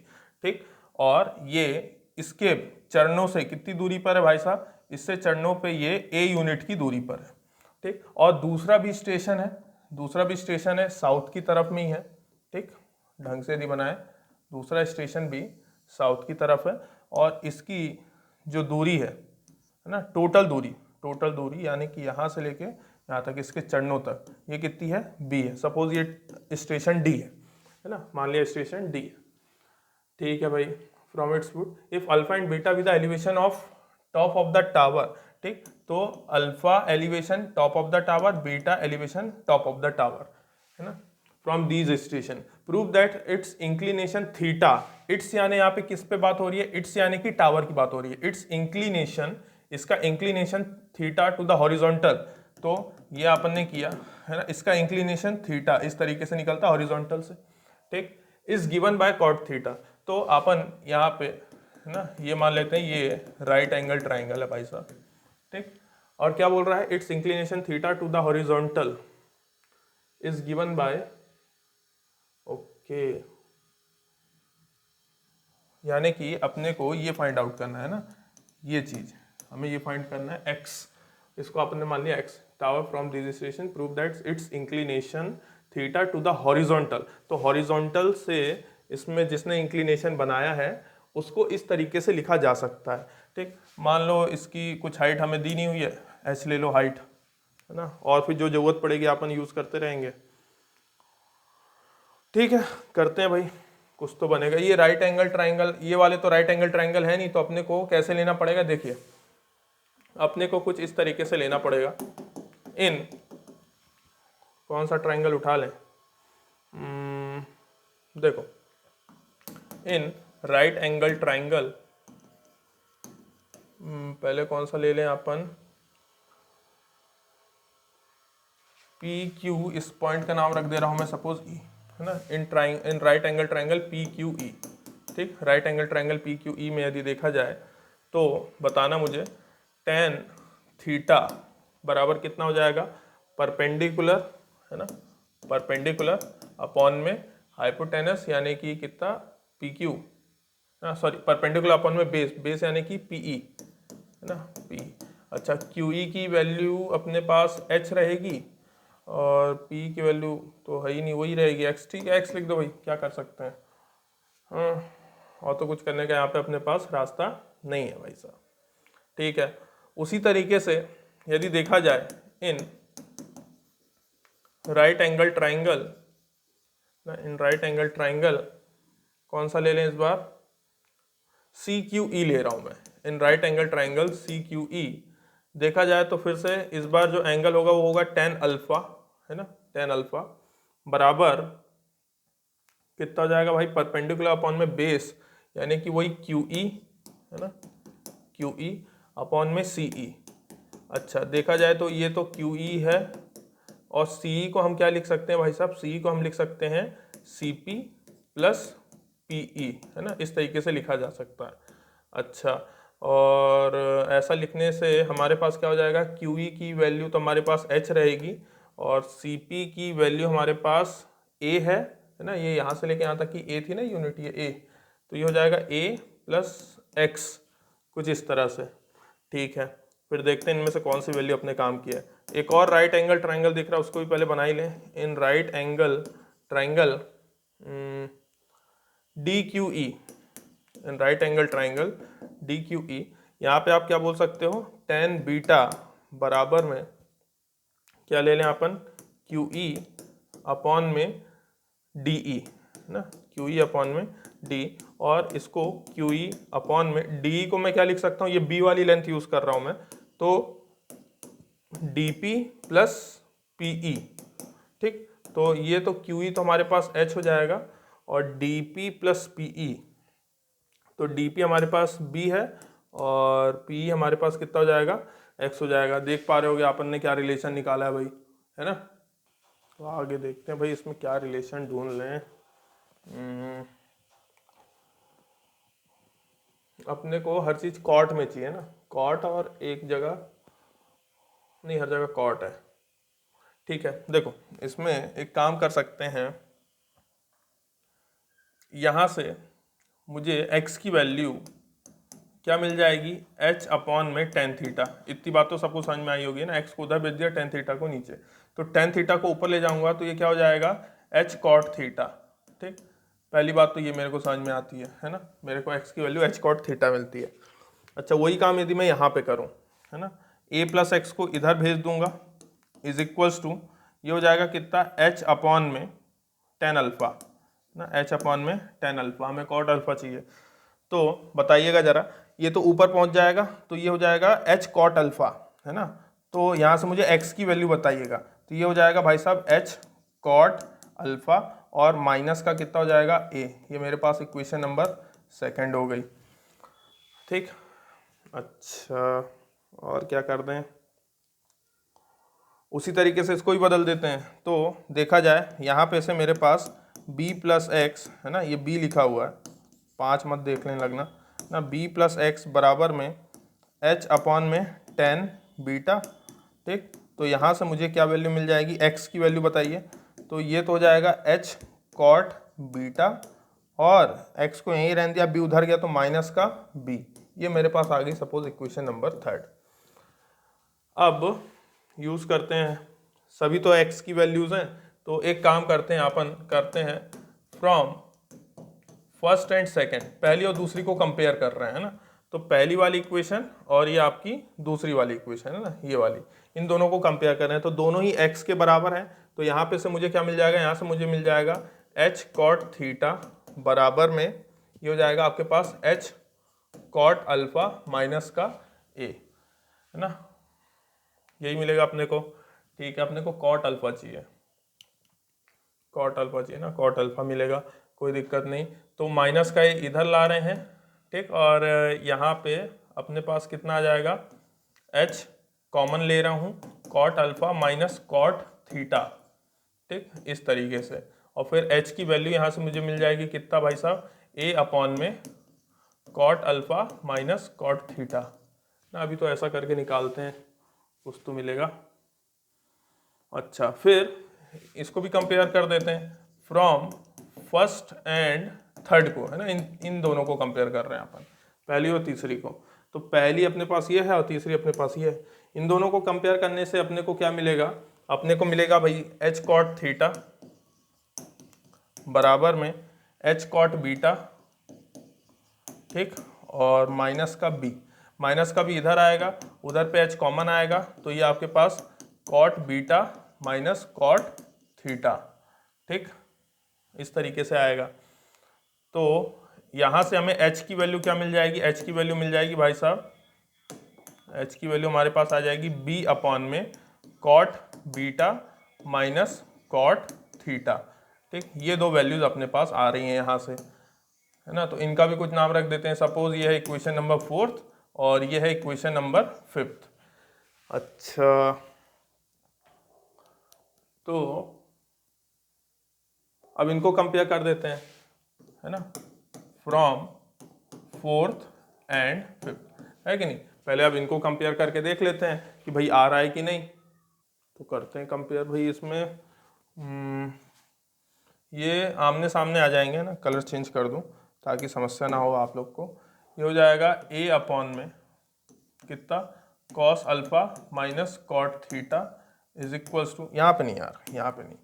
ठीक, और ये इसके चरणों से कितनी दूरी पर है भाई साहब, इससे चरणों पे ये A यूनिट की दूरी पर है। ठीक, और दूसरा भी स्टेशन है, दूसरा भी स्टेशन है साउथ की तरफ में ही है। ठीक, ढंग से यदि बनाए, दूसरा स्टेशन भी साउथ की तरफ है, और इसकी जो दूरी है ना, टोटल दूरी यानी कि यहाँ से लेके यहाँ तक इसके चरणों तक ये कितनी है, B है। सपोज ये स्टेशन D है ना, मान लिया स्टेशन D है। ठीक है भाई, from its foot if alpha and beta with the elevation of top of the tower. ठीक, तो alpha elevation top of the tower, beta elevation top of the tower, है ना, from these station prove that it's inclination theta. It's यानी यहाँ पे किस पे बात हो रही है, इट्स यानी कि टावर की बात हो रही है। इट्स इंक्लिनेशन, इसका inclination theta to the horizontal, तो ये अपन ने किया है ना, इसका इंक्लिनेशन थीटा इस तरीके से निकलता हॉरिजॉन्टल से। ठीक, is given by cot theta, तो अपन यहाँ पे है ना ये मान लेते हैं ये राइट एंगल ट्राइंगल है भाई साहब। ठीक, और क्या बोल रहा है, it's inclination theta to the horizontal is given bye, okay, यानी कि अपने को ये फाइंड आउट करना है ना, ये चीज हमें ये फाइंड करना है x, इसको आपने मान लिया x, tower from this station prove that it's inclination theta to the horizontal. तो हॉरिजॉन्टल से इसमें जिसने इंक्लिनेशन बनाया है उसको इस तरीके से लिखा जा सकता है। ठीक, मान लो इसकी कुछ हाइट हमें दी नहीं हुई है, h ले लो हाइट, है ना, और फिर जो जरूरत पड़ेगी अपन यूज करते रहेंगे। ठीक है, करते हैं भाई, कुछ तो बनेगा। ये राइट एंगल ट्राइंगल, ये वाले तो राइट एंगल ट्राइंगल है नहीं, तो अपने को कैसे लेना पड़ेगा, देखिए अपने को कुछ इस तरीके से लेना पड़ेगा। इन कौन सा ट्राइंगल उठा लें, देखो इन राइट एंगल ट्राइंगल, पहले कौन सा ले लें अपन, PQ, इस पॉइंट का नाम रख दे रहा हूं मैं सपोज E, है ना, in right angle triangle PQE। ठीक, राइट एंगल ट्राइंगल PQE में यदि देखा जाए तो बताना मुझे tan थीटा बराबर कितना हो जाएगा, परपेंडिकुलर, है ना, परपेंडिकुलर अपॉन में हाइपोटेनस यानी कि कितना PQ, सॉरी परपेंडिकुलर अपॉन में बेस, बेस यानी कि PE, है ना, P। अच्छा, QE की वैल्यू अपने पास H रहेगी और P की वैल्यू तो है ही नहीं, वही रहेगी X। ठीक है, X लिख दो भाई, क्या कर सकते हैं, हाँ, और तो कुछ करने का यहाँ पे अपने पास रास्ता नहीं है भाई साहब। ठीक है, उसी तरीके से यदि देखा जाए इन राइट एंगल ट्राइंगल, इन राइट एंगल ट्राइंगल कौन सा ले लें इस बार, CQE ले रहा हूं मैं, इन राइट एंगल ट्राइंगल CQE देखा जाए तो फिर से इस बार जो एंगल होगा वो होगा tan अल्फा, है ना, tan अल्फा बराबर कितना हो जाएगा भाई, परपेंडिकुलर अपॉन में बेस यानी कि वही QE, है ना, QE अपॉन में CE। अच्छा, देखा जाए तो ये तो QE है और CE को हम क्या लिख सकते हैं भाई साहब, CE को हम लिख सकते हैं CP प्लस PE, है ना, इस तरीके से लिखा जा सकता है। अच्छा, और ऐसा लिखने से हमारे पास क्या हो जाएगा, QE की वैल्यू तो हमारे पास H रहेगी और CP की वैल्यू हमारे पास A है ना, ये यहाँ से लेके यहाँ तक की A थी ना यूनिट, ये A, तो ये हो जाएगा A प्लस X, कुछ इस तरह से। ठीक है, फिर देखते हैं इनमें से कौन सी वैल्यू अपने काम की है। एक और राइट एंगल ट्राइंगल दिख रहा है, उसको भी पहले बना ही लें। इन राइट एंगल ट्राइंगल DQE, इन राइट एंगल ट्राइंगल DQE, यहाँ पे आप क्या बोल सकते हो, tan बीटा बराबर में क्या ले लें अपन, क्यू ई अपॉन में डी ई, है ना, क्यू ई अपॉन में डी, और इसको क्यू ई अपॉन में डी को मैं क्या लिख सकता हूँ, ये बी वाली लेंथ यूज कर रहा हूँ मैं, तो D P plus P E. ठीक, तो ये तो क्यू ई तो हमारे पास एच हो जाएगा, और D P plus P E, तो डी पी हमारे पास बी है और पी हमारे पास कितना हो जाएगा, एक्स हो जाएगा। देख पा रहे होगे अपन ने क्या रिलेशन निकाला है भाई, है ना। तो आगे देखते हैं भाई इसमें क्या रिलेशन ढूंढ लें। अपने को हर चीज कॉट में चाहिए ना, कॉट, और एक जगह नहीं, हर जगह कॉट है। ठीक है, देखो इसमें एक काम कर सकते हैं, यहां से मुझे x की वैल्यू क्या मिल जाएगी, h अपॉन में टेन थीटा। इतनी बात तो सबको समझ में आई होगी ना, x को उधर भेज दिया, टेन थीटा को नीचे, तो टेन थीटा को ऊपर ले जाऊंगा तो ये क्या हो जाएगा, h कॉट थीटा। ठीक, पहली बात तो ये मेरे को समझ में आती है ना, मेरे को x की वैल्यू h कॉट थीटा मिलती है। अच्छा, वही काम यदि मैं यहाँ पे करूँ, है ना, a प्लस एक्स को इधर भेज दूंगा, इज इक्वल्स टू, ये हो जाएगा कितना, h अपॉन में टेन अल्फा ना, h अपॉन में टेन अल्फा, हमें कॉट अल्फा चाहिए। तो बताइएगा जरा, ये तो ऊपर पहुंच जाएगा, तो ये हो जाएगा h कॉट अल्फा, है ना। तो यहाँ से मुझे x की वैल्यू बताइएगा, तो ये हो जाएगा भाई साहब h कॉट अल्फा, और माइनस का कितना हो जाएगा a। ये मेरे पास इक्वेशन नंबर सेकंड हो गई। ठीक, अच्छा और क्या कर दें, उसी तरीके से इसको ही बदल देते हैं। तो देखा जाए यहाँ पे से मेरे पास b प्लस एक्स, है ना, ये b लिखा हुआ है, 5 मत देख लेने लगना ना, b प्लस एक्स बराबर में h अपॉन में टेन बीटा। ठीक, तो यहाँ से मुझे क्या वैल्यू मिल जाएगी, x की वैल्यू बताइए, तो ये तो हो जाएगा h कॉट बीटा, और x को यहीं रहने दिया, b उधर गया तो माइनस का b। ये मेरे पास आ गई सपोज इक्वेशन नंबर थर्ड। अब यूज करते हैं, सभी तो x की वैल्यूज हैं, तो एक काम करते हैं, अपन करते हैं फ्रॉम फर्स्ट एंड सेकेंड, पहली और दूसरी को कंपेयर कर रहे हैं ना, तो पहली वाली इक्वेशन और ये आपकी दूसरी वाली इक्वेशन है ना, ये वाली, इन दोनों को कंपेयर कर रहे हैं, तो दोनों ही x के बराबर हैं। तो यहाँ पे से मुझे क्या मिल जाएगा, यहाँ से मुझे मिल जाएगा h कॉट थीटा बराबर में, ये हो जाएगा आपके पास h कॉट अल्फा माइनस का a, है ना, यही मिलेगा अपने को। ठीक है, अपने को कॉट अल्फा चाहिए, कॉट अल्फा चाहिए ना, कॉट अल्फा मिलेगा, कोई दिक्कत नहीं। तो माइनस का ये इधर ला रहे हैं, ठीक, और यहाँ पे अपने पास कितना आ जाएगा, h कॉमन ले रहा हूँ, cot alpha minus cot theta. ठीक, इस तरीके से, और फिर h की वैल्यू यहाँ से मुझे मिल जाएगी कितना भाई साहब, a अपॉन में cot alpha minus cot theta ना। अभी तो ऐसा करके निकालते हैं, कुछ तो मिलेगा। अच्छा, फिर इसको भी कंपेयर कर देते हैं फ्रॉम फर्स्ट एंड थर्ड को, है ना, इन दोनों को कंपेयर कर रहे हैं अपन, पहली और तीसरी को। तो पहली अपने पास ये है और तीसरी अपने पास ये है, इन दोनों को कंपेयर करने से अपने को क्या मिलेगा, अपने को मिलेगा भाई h कॉट थीटा बराबर में h कॉट बीटा। ठीक, और माइनस का b, माइनस का b इधर आएगा, उधर पे h कॉमन आएगा, तो ये आपके पास cot beta minus cot theta. ठीक, इस तरीके से आएगा। तो यहाँ से हमें h की वैल्यू क्या मिल जाएगी, h की वैल्यू मिल जाएगी भाई साहब, h की वैल्यू हमारे पास आ जाएगी b अपॉन में cot beta minus cot theta. ठीक, ये दो वैल्यूज अपने पास आ रही हैं यहाँ से, है ना। तो इनका भी कुछ नाम रख देते हैं, सपोज ये है इक्वेशन नंबर फोर्थ और ये है इक्वेशन नंबर फिफ्थ। अच्छा, तो अब इनको कंपेयर कर देते हैं, है ना, फ्रॉम फोर्थ एंड फिफ्थ, है कि नहीं। पहले अब इनको कंपेयर करके देख लेते हैं कि भाई आ रहा है कि नहीं, तो करते हैं कंपेयर भाई। इसमें ये आमने सामने आ जाएंगे ना, कलर चेंज कर दूं ताकि समस्या ना हो आप लोग को। ये हो जाएगा a अपॉन में कितना, cos alpha minus cot theta is equals to, यहाँ पे नहीं यार, यहाँ पे नहीं,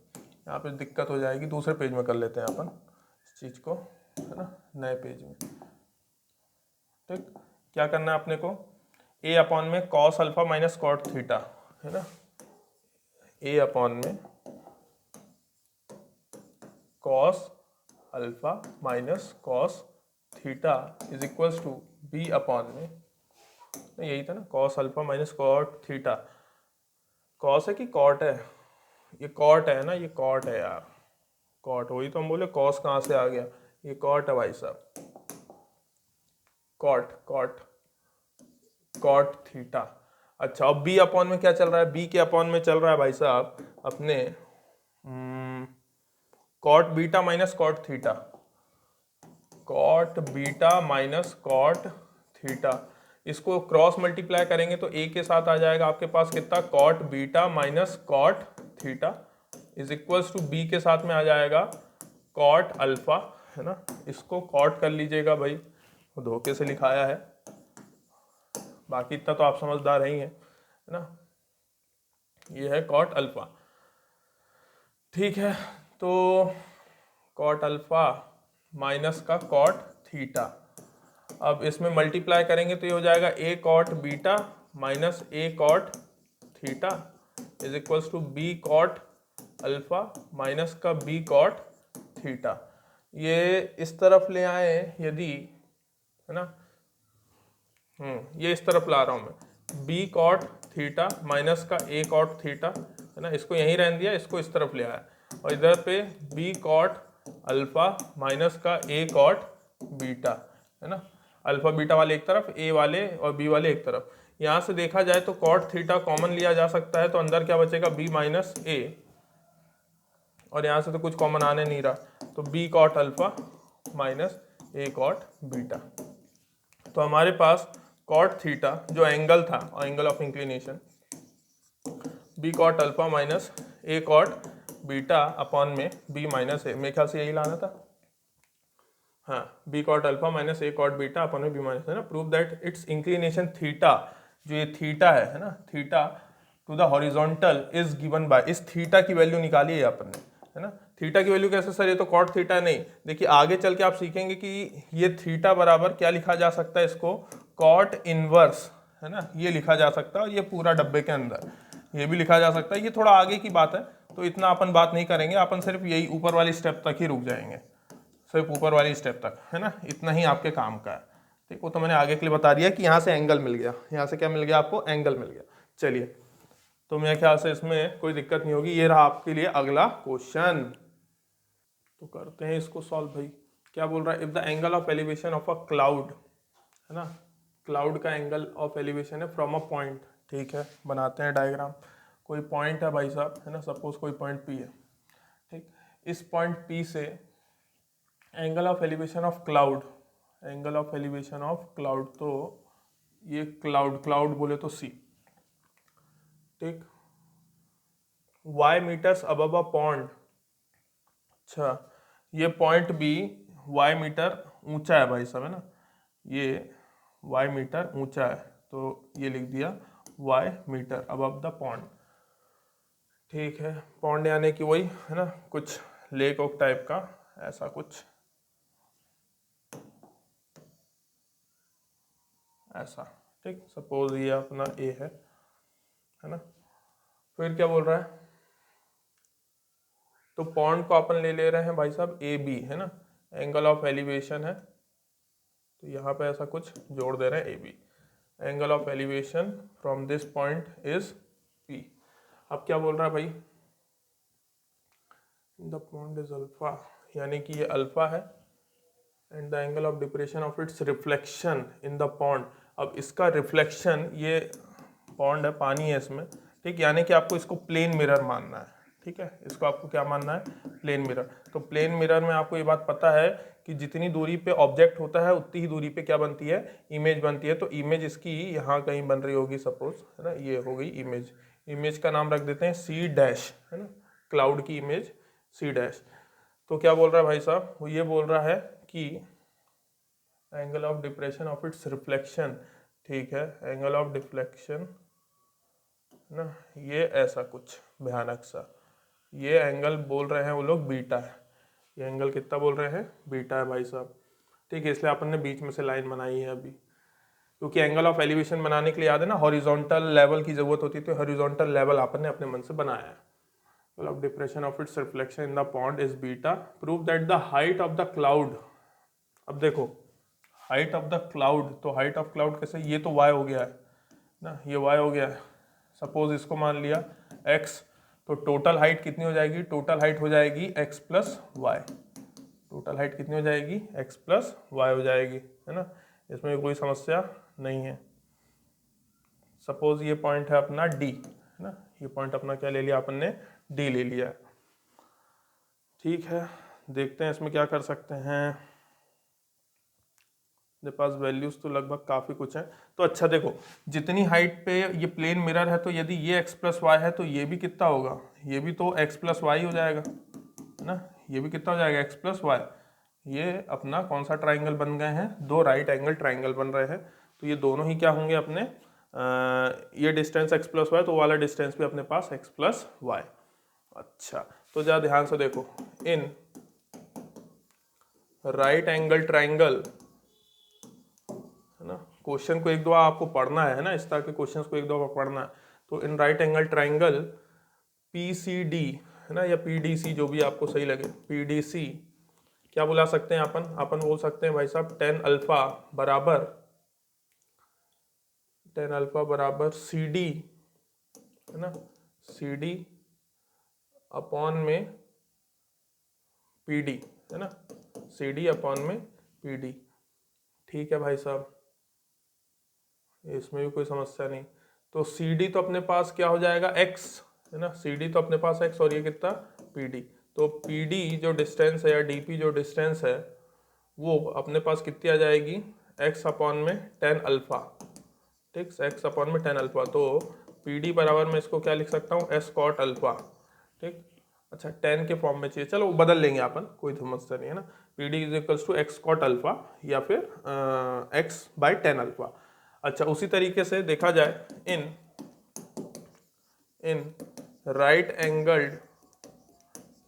यहाँ पे दिक्कत हो जाएगी, दूसरे पेज में कर लेते हैं अपन इस चीज़ को, है ना, नए पेज में। ठीक, क्या करना है अपने को, a अपॉन में cos alpha minus cot theta, है ना, ए अपॉन में cos alpha minus cos theta is equals to b upon में, यही था ना, cos alpha minus cot theta. Cos है कि कॉट है? ये कॉट है ना, ये कॉट है यार, कॉट। वही तो हम बोले कॉस कहाँ से आ गया, ये कॉट है भाई साहब, कॉट कॉट कॉट थीटा। अच्छा, अब बी अपॉन में क्या चल रहा है? बी के अपॉन में चल रहा है भाई साहब अपने cot beta minus cot theta, cot beta minus cot theta. इसको क्रॉस मल्टीप्लाई करेंगे तो ए के साथ आ जाएगा आपके पास कितना, cot beta minus cot theta is equals to b के साथ में आ जाएगा कॉट अल्फा, है ना। इसको कॉट कर लीजिएगा भाई, धोखे से लिखाया है, बाकी इतना तो आप समझदार ही हैं, है ना। ये है कॉट अल्फा, ठीक है। तो कॉट अल्फा माइनस का कॉट थीटा, अब इसमें मल्टीप्लाई करेंगे तो ये हो जाएगा A cot beta minus A cot theta is equals to B cot alpha minus का बी कॉट थीटा। ये इस तरफ ले आए यदि, है ना, ये इस तरफ ला रहा हूं मैं, बी कॉट थीटा माइनस का ए कॉट थीटा, है ना, इसको यहीं रहने दिया, इसको इस तरफ ले आया, और इधर पे बी कॉट अल्फा माइनस का ए कॉट बीटा, है ना। अल्फा बीटा वाले एक तरफ, ए वाले और बी वाले एक तरफ। यहाँ से देखा जाए तो कॉट थीटा कॉमन लिया जा सकता है, तो अंदर क्या बचेगा, बी माइनस ए, और यहाँ से तो कुछ कॉमन आने नहीं रहा, तो B cot alpha minus A cot beta. तो हमारे पास कॉट थीटा जो एंगल था, angle of inclination, B cot alpha minus A cot beta upon में बी माइनस ए, मेरे ख्याल से यही लाना था, हाँ, B cot alpha minus A cot beta upon में बी माइनस, है ना। Prove that it's inclination theta, जो ये थीटा है ना, theta to the horizontal is given bye, इस थीटा की वैल्यू निकाली है अपन ने, है ना। थीटा की वैल्यू कैसे सर, ये तो कॉट थीटा नहीं, देखिए आगे चल के आप सीखेंगे कि ये थीटा बराबर क्या लिखा जा सकता है, इसको कॉट इनवर्स, है ना, ये लिखा जा सकता है, और ये पूरा डब्बे के अंदर ये भी लिखा जा सकता है। ये थोड़ा आगे की बात है, तो इतना अपन बात नहीं करेंगे, अपन सिर्फ यही ऊपर वाली स्टेप तक ही रुक जाएंगे, सिर्फ ऊपर वाली स्टेप तक, है ना, इतना ही आपके काम का है। ठीक, वो तो मैंने आगे के लिए बता दिया कि यहाँ से एंगल मिल गया, यहाँ से क्या मिल गया आपको, एंगल मिल गया। चलिए, तो मेरे ख्याल से इसमें कोई दिक्कत नहीं होगी। ये रहा आपके लिए अगला क्वेश्चन, तो करते हैं इसको सॉल्व भाई। क्या बोल रहा है, if the angle of elevation of a cloud, है ना, क्लाउड का एंगल ऑफ एलिवेशन है फ्रॉम अ पॉइंट, ठीक है, बनाते हैं डायग्राम। कोई पॉइंट है भाई साहब, है ना, सपोज कोई पॉइंट पी है, ठीक, इस पॉइंट पी से angle of elevation of cloud, angle of elevation of cloud, तो ये क्लाउड, क्लाउड बोले तो सी, ठीक, y metres above a pond. अच्छा, ये पॉइंट बी y मीटर ऊंचा है भाई साहब, है ना, ये y मीटर ऊंचा है, तो ये लिख दिया y metre above the pond, ठीक है। पॉन्ड यानी कि वही, है ना, कुछ लेक ऑफ टाइप का ऐसा कुछ, ऐसा, ठीक, सपोज ये अपना ए है ना। फिर क्या बोल रहा है, तो पॉन्ड को अपन ले रहे हैं भाई साहब ए बी, है ना, एंगल ऑफ एलिवेशन है, तो यहाँ पे ऐसा कुछ जोड़ दे रहे हैं A B, angle of elevation from this point is P. अब क्या बोल रहा है भाई, द पॉइंट इज अल्फा, यानी कि ये अल्फा है, and the angle of depression of its reflection in the pond. अब इसका रिफ्लेक्शन, ये पॉन्ड है, पानी है इसमें, ठीक, यानी कि आपको इसको प्लेन मिरर मानना है, ठीक है, इसको आपको क्या मानना है, प्लेन मिरर। तो प्लेन मिरर में आपको ये बात पता है कि जितनी दूरी पे ऑब्जेक्ट होता है उतनी ही दूरी पे क्या बनती है, इमेज बनती है। तो इमेज इसकी यहाँ कहीं बन रही होगी सपोज, है ना, ये हो गई इमेज, इमेज का नाम रख देते हैं सी डैश, है ना, क्लाउड की इमेज सी डैश। तो क्या बोल रहा है भाई साहब, वो ये बोल रहा है कि angle of depression of its reflection, ठीक है, एंगल ऑफ डिफ्लेक्शन ना, ये ऐसा कुछ भयानक सा, ये एंगल बोल रहे हैं वो लोग बीटा है, ये एंगल कितना बोल रहे हैं, बीटा है भाई साहब, ठीक है। इसलिए अपन ने बीच में से लाइन बनाई है अभी, क्योंकि एंगल ऑफ एलिवेशन बनाने के लिए याद है ना, हॉरिजॉन्टल लेवल की जरूरत होती है, तो हॉरिजॉन्टल लेवल अपन ने अपने मन से बनाया है। of depression of its reflection in the pond is beta. Prove that the height of the cloud, अब देखो हाइट ऑफ द क्लाउड, तो हाइट ऑफ क्लाउड कैसे, ये तो y हो गया है ना, ये y हो गया है, सपोज इसको मान लिया x, तो टोटल हाइट कितनी हो जाएगी, टोटल हाइट हो जाएगी x plus y, total height कितनी हो जाएगी x प्लस वाई हो जाएगी, है ना, इसमें कोई समस्या नहीं है। सपोज ये पॉइंट है अपना D, है ना, ये पॉइंट अपना क्या ले लिया अपन ने, D ले लिया है। ठीक है, देखते हैं इसमें क्या कर सकते हैं, मेरे पास वैल्यूज तो लगभग काफ़ी कुछ है। तो अच्छा देखो, जितनी हाइट पे ये प्लेन मिरर है, तो यदि ये x प्लस वाई है तो ये भी कितना होगा, ये भी तो x प्लस वाई हो जाएगा, है ना, ये भी कितना हो जाएगा x प्लस वाई। ये अपना कौन सा ट्राइंगल बन गए हैं, दो राइट एंगल ट्राइंगल बन रहे हैं, तो ये दोनों ही क्या होंगे अपने, ये डिस्टेंस x प्लस वाई, तो वाला डिस्टेंस भी अपने पास x प्लस वाई। अच्छा, तो जरा ध्यान से देखो, इन राइट एंगल ट्राइंगल, है ना, क्वेश्चन को एक दो आपको पढ़ना है ना, इस तरह के क्वेश्चंस को एक दो बार पढ़ना है। तो इन राइट एंगल ट्राइंगल PCD, है ना, या PDC, जो भी आपको सही लगे, PDC क्या बुला सकते हैं अपन बोल सकते हैं भाई साहब tan अल्फा बराबर CD, है ना, CD अपॉन में PD, है ना, CD अपॉन में PD। ठीक है भाई साहब, इसमें भी कोई समस्या नहीं। तो CD तो अपने पास क्या हो जाएगा x, है ना, CD तो अपने पास x, और ये कितना PD, तो PD जो डिस्टेंस है या DP जो डिस्टेंस है वो अपने पास कितनी आ जाएगी, x अपॉन में tan अल्फा, ठीक, x अपॉन में tan अल्फा। तो PD बराबर मैं इसको क्या लिख सकता हूँ, s कॉट अल्फा, ठीक। अच्छा, tan के फॉर्म में चाहिए, चलो वो बदल लेंगे अपन, कोई समस्या नहीं है ना। PD is equals to x cot alpha या फिर x बाई tan अल्फा। अच्छा, उसी तरीके से देखा जाए इन राइट एंगल्ड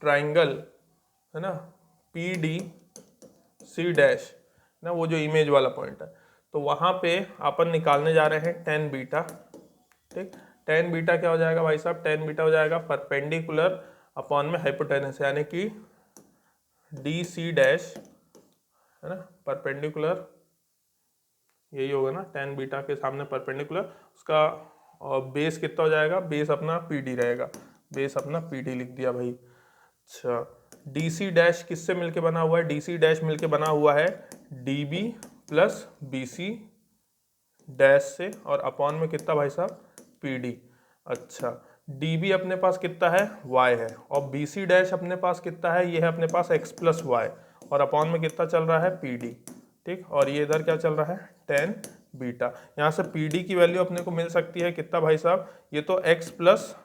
ट्राइंगल, है ना, PDC डैश ना, वो जो इमेज वाला पॉइंट है, तो वहां पे अपन निकालने जा रहे हैं tan बीटा, ठीक। tan बीटा क्या हो जाएगा भाई साहब, tan बीटा हो जाएगा परपेंडिकुलर अपॉन में हाइपोटेनस, यानी कि DC डैश, है ना, परपेंडिकुलर, यही होगा ना, tan बीटा के सामने परपेंडिकुलर, उसका बेस कितना हो जाएगा, बेस अपना PD रहेगा, बेस अपना PD लिख दिया भाई। अच्छा, DC डैश किससे मिलके बना हुआ है, DC डैश मिलके बना हुआ है DB प्लस BC डैश से, और अपॉन में कितना भाई साहब PD। अच्छा, DB अपने पास कितना है, Y है, और BC डैश अपने पास कितना है, ये है अपने पास x प्लस वाई, और अपॉन में कितना चल रहा है PD, ठीक, और ये इधर क्या चल रहा है tan बीटा। यहाँ से PD की वैल्यू अपने को मिल सकती है कितना भाई साहब, ये तो x प्लस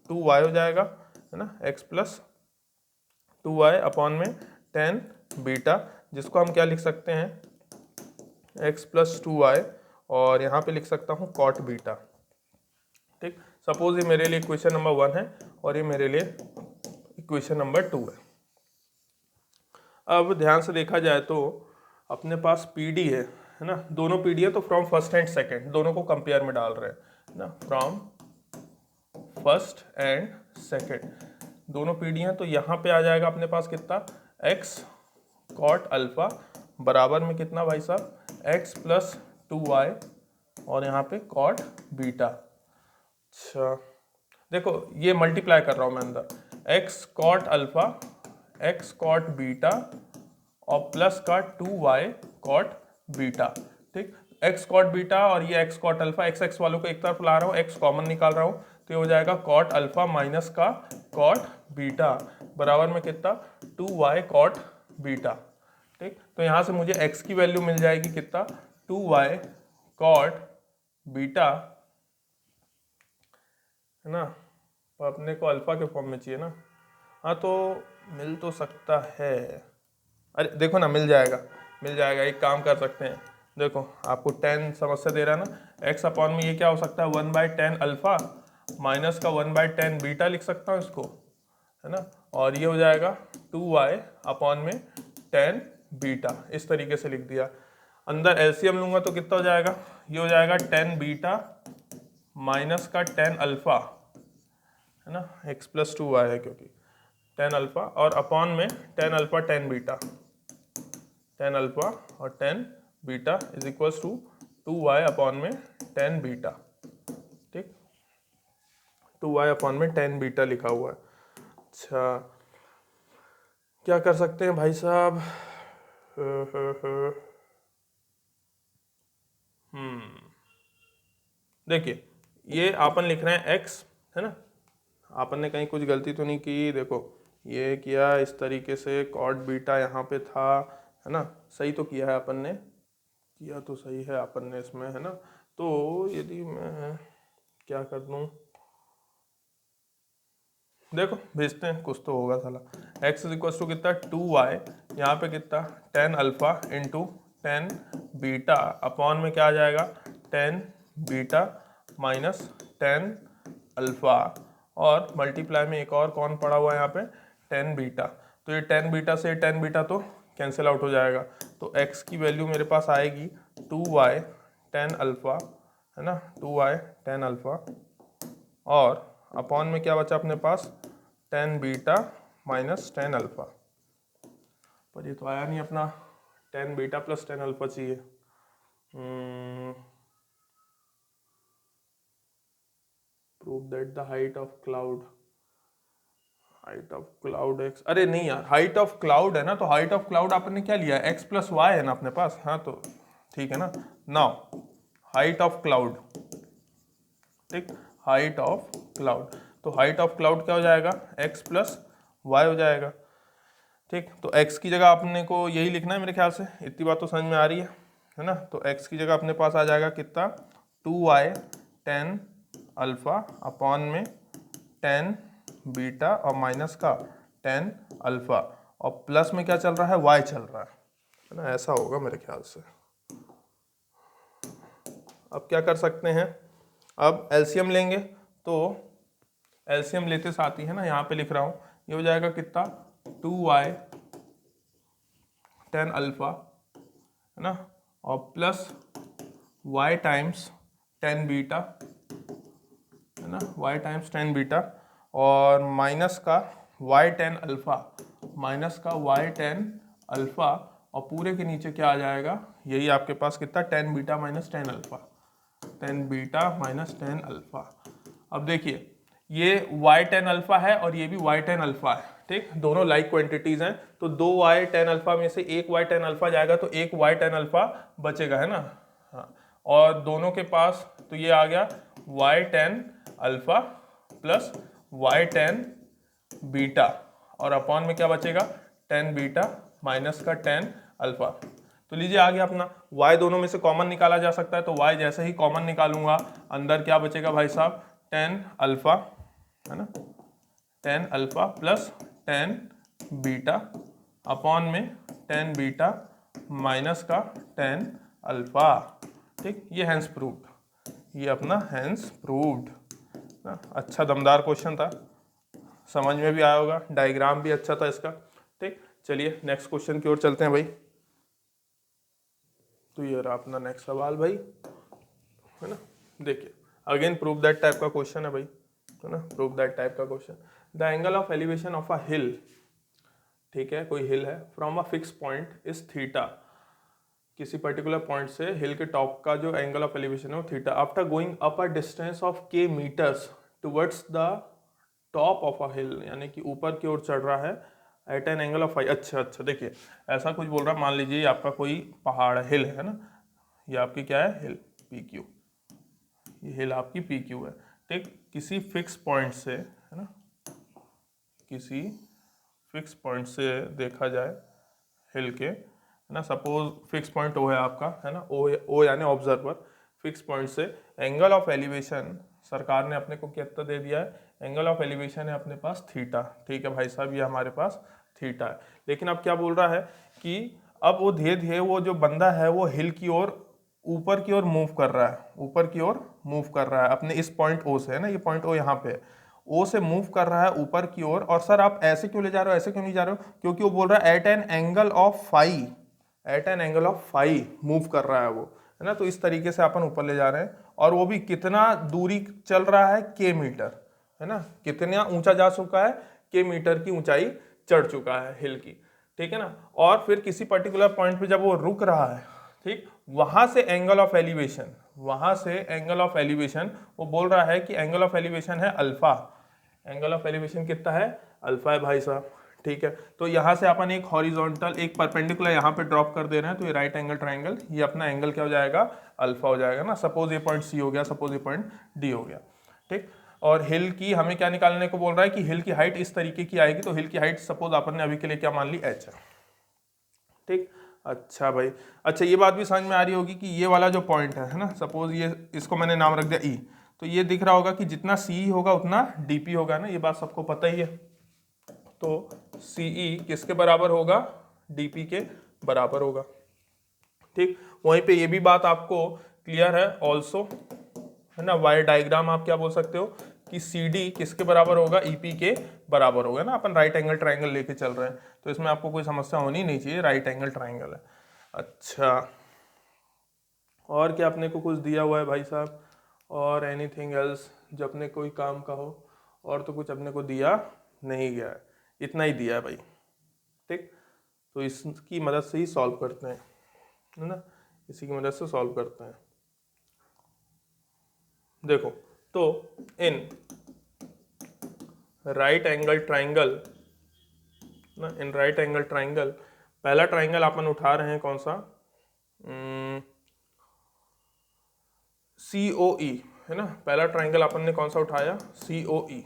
2y हो जाएगा, है ना, x प्लस 2y अपॉन में tan बीटा, जिसको हम क्या लिख सकते हैं x प्लस 2y, और यहाँ पे लिख सकता हूँ cot बीटा, ठीक। सपोज ये मेरे लिए इक्वेशन नंबर 1 है और ये मेरे लिए इक्वेशन नंबर 2 है। अब ध्यान से देखा जाए तो अपने पास PD है ना, दोनों PD है, तो फ्रॉम फर्स्ट एंड सेकंड दोनों को कंपेयर में डाल रहे हैं ना, फ्रॉम फर्स्ट एंड सेकंड दोनों PD हैं, तो यहाँ पे आ जाएगा अपने पास कितना, x कॉट अल्फा बराबर में कितना भाई साहब, x प्लस 2y, और यहाँ पे कॉट बीटा। अच्छा देखो, ये मल्टीप्लाई कर रहा हूँ मैं अंदर, x cot alpha, x cot beta, और प्लस का 2y कॉट बीटा, ठीक। x कॉट बीटा और ये x कॉट अल्फा, x वालों को एक तरफ ला रहा हूँ, x कॉमन निकाल रहा हूँ, तो ये हो जाएगा कॉट अल्फा माइनस का कॉट बीटा बराबर में कितना, 2y कॉट बीटा, ठीक। तो यहाँ से मुझे x की वैल्यू मिल जाएगी कितना, 2y कॉट बीटा, है ना, तो अपने को अल्फा के फॉर्म में चाहिए ना, हाँ तो मिल तो सकता है, अरे देखो ना, मिल जाएगा, एक काम कर सकते हैं, देखो आपको tan समस्या दे रहा है ना, x अपॉन में ये क्या हो सकता है, 1/10 अल्फा माइनस का 1/10 बीटा लिख सकता हूँ इसको, है ना, और ये हो जाएगा 2y अपॉन में 10 बीटा, इस तरीके से लिख दिया। अंदर एलसीएम लूंगा तो कितना हो जाएगा, ये हो जाएगा 10 बीटा माइनस का 10 अल्फा, है ना, x प्लस 2y है क्योंकि tan अल्फा, और अपॉन में tan alpha tan beta, tan alpha और tan beta is equals to 2y upon में tan बीटा, ठीक, 2y अपॉन में tan बीटा लिखा हुआ है। अच्छा, क्या कर सकते हैं भाई साहब, देखिए ये अपन लिख रहे हैं x, है ना, अपन ने कहीं कुछ गलती तो नहीं की, देखो ये किया इस तरीके से, कॉट बीटा यहाँ पे था, है ना, सही तो किया है अपन ने, किया तो सही है अपन ने इसमें, है ना। तो यदि मैं क्या कर दूँ, देखो भेजते हैं, कुछ तो होगा साला। x इज इक्वल टू कितना 2y, यहाँ पे कितना tan alpha into tan beta upon में क्या आ जाएगा tan beta minus tan alpha, और मल्टीप्लाई में एक और कौन पड़ा हुआ है यहाँ पे tan बीटा, तो ये tan बीटा से tan बीटा तो कैंसिल आउट हो जाएगा, तो x की वैल्यू मेरे पास आएगी 2y tan अल्फा, है ना, 2y tan अल्फा, और अपॉन में क्या बचा अपने पास tan beta minus tan alpha, पर ये तो आया नहीं अपना, tan beta plus tan alpha चाहिए। Prove that the height of cloud x, अरे नहीं यार, हाइट ऑफ क्लाउड है ना, तो हाइट ऑफ क्लाउड आपने क्या लिया है x प्लस वाई है ना अपने पास, हाँ तो ठीक है ना। नाउ हाइट ऑफ क्लाउड, ठीक, हाइट ऑफ क्लाउड, तो हाइट ऑफ क्लाउड क्या हो जाएगा x प्लस वाई हो जाएगा, ठीक, तो x की जगह अपने को यही लिखना है मेरे ख्याल से, इतनी बात तो समझ में आ रही है ना, तो x की जगह अपने पास आ जाएगा कितना 2y tan अल्फा अपॉन में tan बीटा और माइनस का tan अल्फा, और प्लस में क्या चल रहा है y चल रहा है ना, ऐसा होगा मेरे ख्याल से। अब क्या कर सकते हैं, अब एलसीएम लेंगे, तो एलसीएम लेते साथ ही, है ना, यहाँ पे लिख रहा हूँ, ये हो जाएगा कितना 2y tan अल्फा, है ना, और plus y times tan beta, है ना, y टाइम्स tan बीटा, और माइनस का y tan अल्फा, माइनस का y tan अल्फा, और पूरे के नीचे क्या आ जाएगा, यही आपके पास कितना tan beta minus tan alpha, tan beta minus tan alpha. अब देखिए ये y tan अल्फा है और ये भी y tan अल्फा है, ठीक, दोनों लाइक क्वांटिटीज हैं, तो दो y tan अल्फा में से एक y tan अल्फा जाएगा तो एक y tan अल्फा बचेगा, है ना, हाँ, और दोनों के पास तो ये आ गया y tan alpha plus y tan beta, और अपॉन में क्या बचेगा tan बीटा माइनस का tan अल्फा, तो लीजिए आ गया अपना y, दोनों में से कॉमन निकाला जा सकता है, तो y जैसे ही कॉमन निकालूंगा अंदर क्या बचेगा भाई साहब tan अल्फा, है ना, tan alpha plus tan beta upon में tan बीटा माइनस का tan अल्फा, ठीक, ये हैंस प्रूव्ड, ये अपना हैंस प्रूव्ड ना। अच्छा दमदार क्वेश्चन था, समझ में भी आया होगा, डायग्राम भी अच्छा था इसका, ठीक, चलिए नेक्स्ट क्वेश्चन की ओर चलते हैं भाई। तो ये रहा अपना नेक्स्ट सवाल भाई, है ना, देखिए अगेन प्रूव दैट टाइप का क्वेश्चन है भाई, है ना, प्रूव दैट टाइप का question. The angle of elevation of a hill, ठीक है, कोई हिल है, from a fix point is theta, किसी पर्टिकुलर पॉइंट से हिल के टॉप का जो एंगल ऑफ एलिवेशन है वो theta, after going up a distance of k metres towards the top of a hill, यानी कि ऊपर की ओर चढ़ रहा है at an angle of five. अच्छा देखिए ऐसा कुछ बोल रहा है, मान लीजिए आपका कोई पहाड़ हिल है ना, ये आपकी क्या है हिल PQ, ये हिल आपकी PQ है, ठीक, किसी फिक्स पॉइंट से, है ना, किसी फिक्स पॉइंट से देखा जाए हिल के, है ना, सपोज फिक्स पॉइंट O है आपका, है ना, O यानी ऑब्जर्वर, फिक्स पॉइंट से एंगल ऑफ एलिवेशन सरकार ने अपने को कितना दे दिया है, एंगल ऑफ एलिवेशन है अपने पास थीटा, ठीक है भाई साहब, ये हमारे पास थीटा है। लेकिन अब क्या बोल रहा है कि अब वो धीरे धीरे वो जो बंदा है वो हिल की ओर ऊपर की ओर मूव कर रहा है, ऊपर की ओर मूव कर रहा है अपने इस पॉइंट O से, है ना, ये पॉइंट O यहाँ पे है, O से मूव कर रहा है ऊपर की ओर, और सर आप ऐसे क्यों ले जा रहे हो, ऐसे क्यों नहीं जा रहे हो, क्योंकि वो बोल रहा है at an angle of five, at an angle of five move कर रहा है वो, है ना, तो इस तरीके से अपन ऊपर ले जा रहे हैं, और वो भी कितना दूरी चल रहा है k मीटर, है ना, कितना ऊंचा जा चुका है, के मीटर की ऊंचाई चढ़ चुका है हिल की, ठीक है ना। और फिर किसी पर्टिकुलर पॉइंट पे जब वो रुक रहा है, ठीक, वहां से एंगल ऑफ एलिवेशन, वहां से एंगल ऑफ एलिवेशन वो बोल रहा है कि एंगल ऑफ एलिवेशन है अल्फा, एंगल ऑफ एलिवेशन कितना है, अल्फा है भाई साहब, ठीक है। तो यहाँ से अपन एक हॉरिजॉन्टल एक परपेंडिकुलर यहाँ पे ड्रॉप कर दे रहे हैं, तो ये राइट एंगल ट्राइंगल, ये अपना एंगल क्या हो जाएगा, अल्फा हो जाएगा ना। सपोज ये पॉइंट सी हो गया, सपोज ये पॉइंट डी हो गया, ठीक। और हिल की हमें क्या निकालने को बोल रहा है कि हिल की हाइट इस तरीके की आएगी, तो हिल की हाइट सपोज अपन ने अभी के लिए क्या मान ली, एच है, ठीक। अच्छा भाई, अच्छा ये बात भी समझ में आ रही होगी कि ये वाला जो पॉइंट है ना, सपोज ये इसको मैंने नाम रख दिया ई, तो ये दिख रहा होगा कि जितना सी होगा उतना डीपी होगा ना, ये बात सबको पता ही है। तो सीई किसके बराबर होगा, डीपी के बराबर होगा, ठीक। वहीं पे ये भी बात आपको क्लियर है ऑल्सो, है ना, वायर डायग्राम आप क्या बोल सकते हो कि सी डी किसके बराबर होगा, ईपी के बराबर होगा ना। अपन राइट एंगल ट्राइंगल लेके चल रहे हैं, तो इसमें आपको कोई समस्या होनी नहीं चाहिए, राइट एंगल ट्राइंगल है। अच्छा, और क्या अपने को कुछ दिया हुआ है भाई साहब, और एनीथिंग एल्स जो अपने कोई काम का हो, और तो कुछ अपने को दिया नहीं गया है, इतना ही दिया है भाई, ठीक। तो इसकी मदद से ही सॉल्व करते हैं, है ना, इसी की मदद से सॉल्व करते हैं। देखो, तो इन राइट एंगल ट्राइंगल ना, इन राइट एंगल ट्राइंगल, पहला ट्राइंगल अपन उठा रहे हैं कौन सा, COE, है ना, पहला ट्राइंगल अपन ने कौन सा उठाया, COE,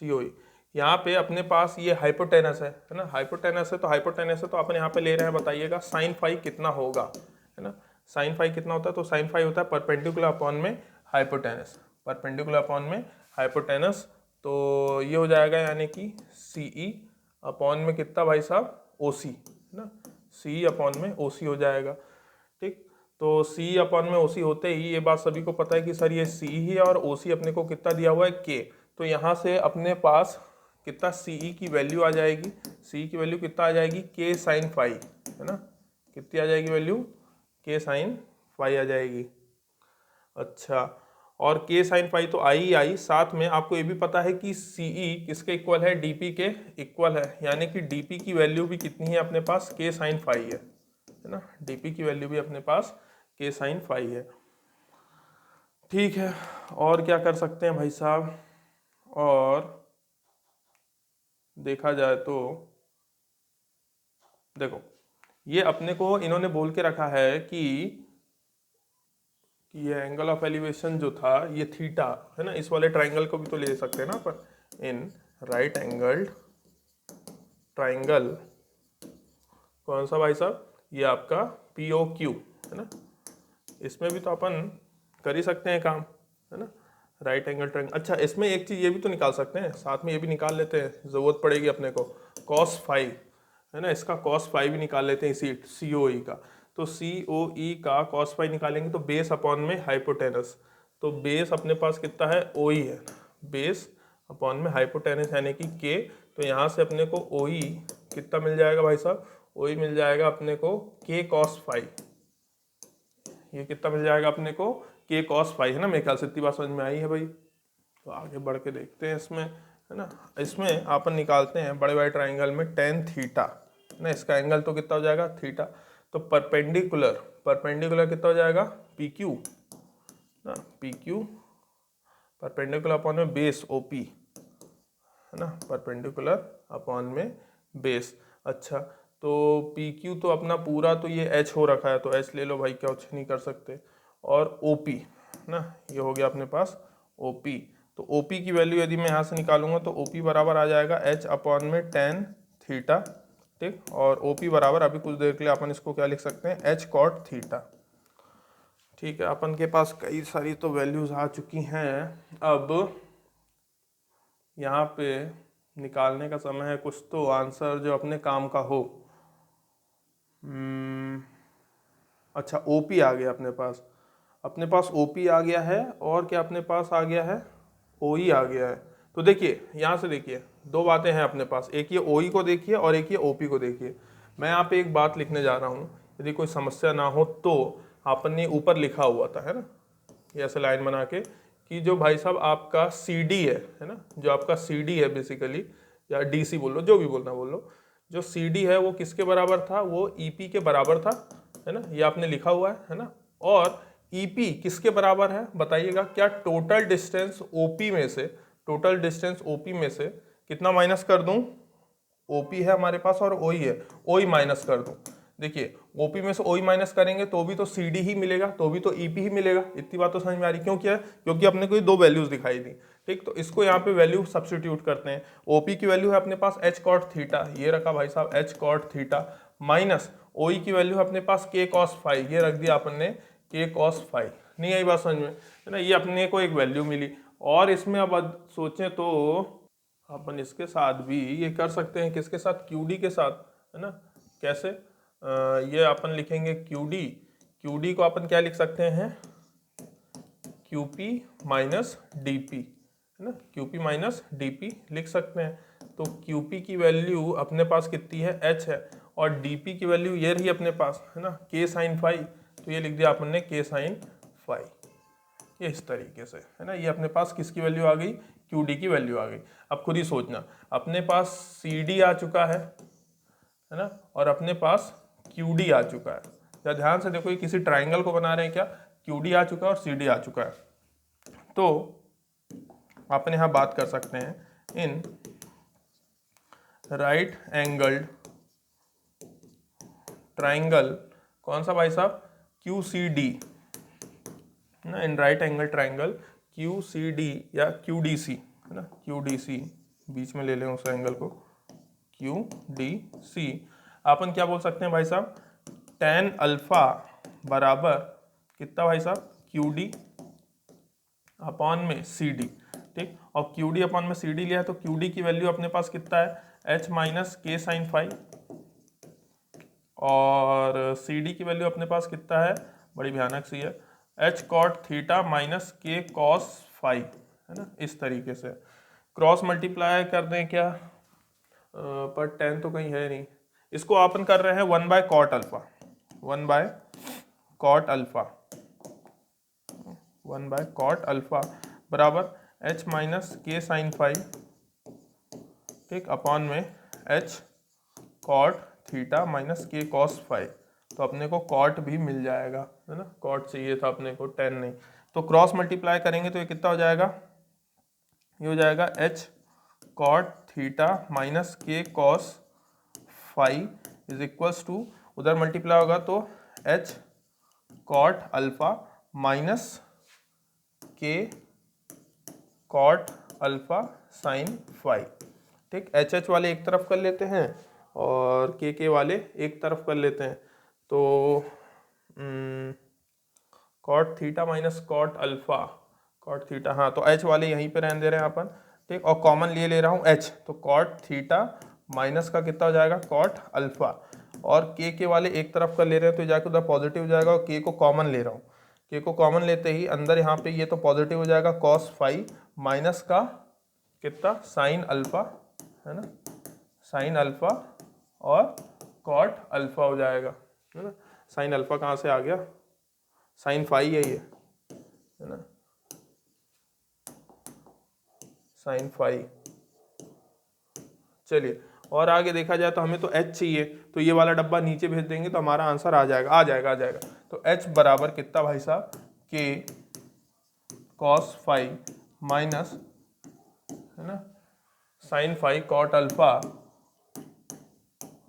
COE। यहाँ पे अपने पास ये हाइपोटेनस है ना, हाइपोटेनस है, तो हाइपोटेनस है तो अपन यहाँ पे ले रहे हैं, बताइएगा साइन फाई कितना होगा, है ना। साइन फाई कितना होता है, तो साइन फाई होता है परपेंडिकुलर अपॉन में हाइपोटेनस, परपेंडिकुलर अपॉन में हाइपोटेनस, तो ये हो जाएगा यानी कि CE अपॉन में कितना भाई साहब, OC, है ना, CE अपॉन में OC हो जाएगा, ठीक। तो CE अपॉन में OC होते ही ये बात सभी को पता है कि सर ये CE ही है और OC अपने को कितना दिया हुआ है, K। तो यहाँ से अपने पास कितना CE की वैल्यू आ जाएगी, CE की वैल्यू कितना आ जाएगी, K साइन फाई, है ना, कितनी आ जाएगी वैल्यू, K साइन फाई आ जाएगी। अच्छा, और K साइन फाई तो आई ही आई, साथ में आपको ये भी पता है कि CE किसके इक्वल है, DP के इक्वल है, यानी कि DP की वैल्यू भी कितनी है अपने पास, K साइन फाई है ना, DP की वैल्यू भी अपने पास K साइन फाई है, ठीक है। और क्या कर सकते हैं भाई साहब, और देखा जाए तो देखो, ये अपने को इन्होंने बोल के रखा है कि ये एंगल ऑफ एलिवेशन जो था ये थीटा, है ना, इस वाले ट्राइंगल को भी तो ले सकते हैं ना पर, इन राइट एंगल ट्राइंगल कौन सा भाई साहब, ये आपका POQ, है ना, इसमें भी तो अपन कर ही सकते हैं काम, है ना, राइट एंगल ट्राइंगल। अच्छा, इसमें एक चीज़ ये भी तो निकाल सकते हैं, साथ में ये भी निकाल लेते हैं, ज़रूरत पड़ेगी अपने को, cos फाई, है ना, इसका cos फाई भी निकाल लेते हैं इसी COE का। तो COE का cos फाई निकालेंगे तो बेस अपॉन में हाइपोटेनस, तो बेस अपने पास कितना है, OE है, बेस अपॉन में हाइपोटेनस यानी कि K। तो यहाँ से अपने को OE कितना मिल जाएगा भाई साहब, OE मिल जाएगा अपने को K cos फाई, ये कितना मिल जाएगा अपने को, K cos फाई, है ना। मेरे ख्याल से इतनी बात समझ में आई है भाई, तो आगे बढ़ के देखते हैं इसमें, है ना। इसमें अपन निकालते हैं बड़े बड़े ट्राइंगल में टेन थीटा, ना, इसका एंगल तो कितना हो जाएगा, थीटा। तो परपेंडिकुलर, परपेंडिकुलर कितना हो जाएगा, PQ ना, PQ परपेंडिकुलर अपॉन में बेस OP, है ना, परपेंडिकुलर अपॉन में बेस। अच्छा, तो PQ तो अपना पूरा तो ये H हो रखा है, तो H ले लो भाई, क्या कुछ नहीं कर सकते, और OP ना, ये हो गया अपने पास OP। तो OP की वैल्यू यदि मैं यहाँ से निकालूंगा तो OP बराबर आ जाएगा H अपॉन में टेन थीटा, ठीक। और OP बराबर अभी कुछ देर के लिए अपन इसको क्या लिख सकते हैं, H कॉट थीटा, ठीक है। अपन के पास कई सारी तो वैल्यूज आ चुकी हैं, अब यहाँ पे निकालने का समय है, कुछ तो आंसर जो अपने काम का हो। अच्छा, OP आ गया अपने पास, अपने पास OP आ गया है, और क्या अपने पास आ गया है, OE आ गया है। तो देखिए यहाँ से देखिए, दो बातें हैं अपने पास, एक ये OE को देखिए और एक ये OP को देखिए। मैं यहाँ पे एक बात लिखने जा रहा हूँ, यदि कोई समस्या ना हो तो आपने ऊपर लिखा हुआ था, है ना, ये ऐसे लाइन बना के कि जो भाई साहब आपका सी डी है ना, जो आपका सी डी है बेसिकली, या डी सी बोल लो, जो भी बोलना बोल लो, जो सी डी है वो किसके बराबर था, वो ई पी के बराबर था, है ना, ये आपने लिखा हुआ है ना। और ई पी किसके बराबर है बताइएगा, क्या टोटल डिस्टेंस ओ पी में से, टोटल डिस्टेंस ओ पी में से कितना माइनस कर दूं, ओपी है हमारे पास और ओई है, ओई माइनस कर दूं। देखिए ओपी में से ओई माइनस करेंगे तो भी तो सीडी ही मिलेगा, तो भी तो ईपी ही मिलेगा। इतनी बात तो समझ में आ रही, क्यों किया, क्योंकि अपने को ये दो वैल्यूज दिखाई दी। ठीक, तो इसको यहाँ पे वैल्यू सब्सटीट्यूट करते हैं। ओपी की वैल्यू है अपने पास एच कॉट थीटा, ये रखा भाई साहब एच कॉट थीटा, माइनस ओई की वैल्यू है अपने पास के कॉस फाइव, ये रख दिया अपने के कॉस फाइव। नहीं आई बात समझ में, है ना, ये अपने को एक वैल्यू मिली। और इसमें अब सोचें तो अपन इसके साथ भी ये कर सकते हैं, किसके साथ, क्यूडी के साथ, है ना। कैसे, ये अपन लिखेंगे क्यूडी, क्यूडी को अपन क्या लिख सकते हैं, क्यूपी माइनस डीपी, है ना, क्यूपी माइनस डीपी लिख सकते हैं। तो क्यूपी की वैल्यू अपने पास कितनी है, एच है, और डीपी की वैल्यू ये रही अपने पास, है ना, के साइन फाइव, तो ये लिख दिया अपन ने के साइन फाइव। ये इस तरीके से, है ना, ये अपने पास किसकी वैल्यू आ गई, क्यूडी की वैल्यू आ गई। अब खुद ही सोचना, अपने पास सीडी आ चुका है ना, और अपने पास क्यूडी आ चुका है। या ध्यान से देखो, ये किसी ट्राइंगल को बना रहे हैं क्या, क्यूडी आ चुका है और सीडी आ चुका है। तो अपन यहाँ बात कर सकते हैं इन राइट एंगल्ड ट्राइंगल, कौन सा भाई साहब, क्यू सी डी ना, in right angle triangle Q C D या क्यू डी सी, है ना, क्यू डी सी, बीच में ले लें उस एंगल को, क्यू डी सी। अपन क्या बोल सकते हैं भाई साहब, टेन अल्फा बराबर कितना भाई साहब, क्यू डी अपॉन में सी डी। ठीक, और क्यू डी अपॉन में सी डी लिया है, तो क्यू डी की वैल्यू अपने पास कितना है, H minus K sine five, और सी डी की वैल्यू अपने पास कितना है, बड़ी भयानक सी है, H cot theta minus K cos five, है ना। इस तरीके से क्रॉस मल्टीप्लाई कर दें क्या, पर 10 तो कहीं है नहीं, इसको अपन कर रहे हैं 1 by cot alpha, 1 by cot alpha, 1 by cot alpha बराबर H minus K sine five, ठीक, अपॉन में H cot theta minus K cos five. तो अपने को कॉट भी मिल जाएगा, है ना, कॉट चाहिए था अपने को, 10 नहीं। तो क्रॉस मल्टीप्लाई करेंगे तो ये कितना हो जाएगा, ये हो जाएगा H cot theta minus K cos five is equals to, उधर मल्टीप्लाई होगा तो H cot alpha minus K cot alpha sine five. ठीक, एच एच वाले एक तरफ कर लेते हैं और के वाले एक तरफ कर लेते हैं। तो cot theta minus cot alpha, cot theta, हाँ, तो एच वाले यहीं पे रहने दे रहे हैं अपन। ठीक, और कॉमन लिए ले रहा हूँ एच, तो कॉट थीटा माइनस का कितना हो जाएगा, कॉट अल्फा, और के वाले एक तरफ कर ले रहे हैं तो जाके उधर पॉजिटिव हो जाएगा, और के को कॉमन ले रहा हूँ, के को कॉमन लेते ही अंदर यहाँ पे ये तो पॉजिटिव हो जाएगा, कॉस फाइव माइनस का कितना, साइन अल्फा, है ना, साइन अल्फा और कॉट अल्फा हो जाएगा, है ना। साइन अल्फा कहाँ से आ गया, साइन फाइव है ये, है ना, साइन फाइव। चलिए, और आगे देखा जाए तो हमें तो h चाहिए, तो ये वाला डब्बा नीचे भेज देंगे तो हमारा आंसर आ जाएगा, आ जाएगा, आ जाएगा। तो h बराबर कितना भाई साहब, k कॉस फाइव माइनस, है ना, sine five cot alpha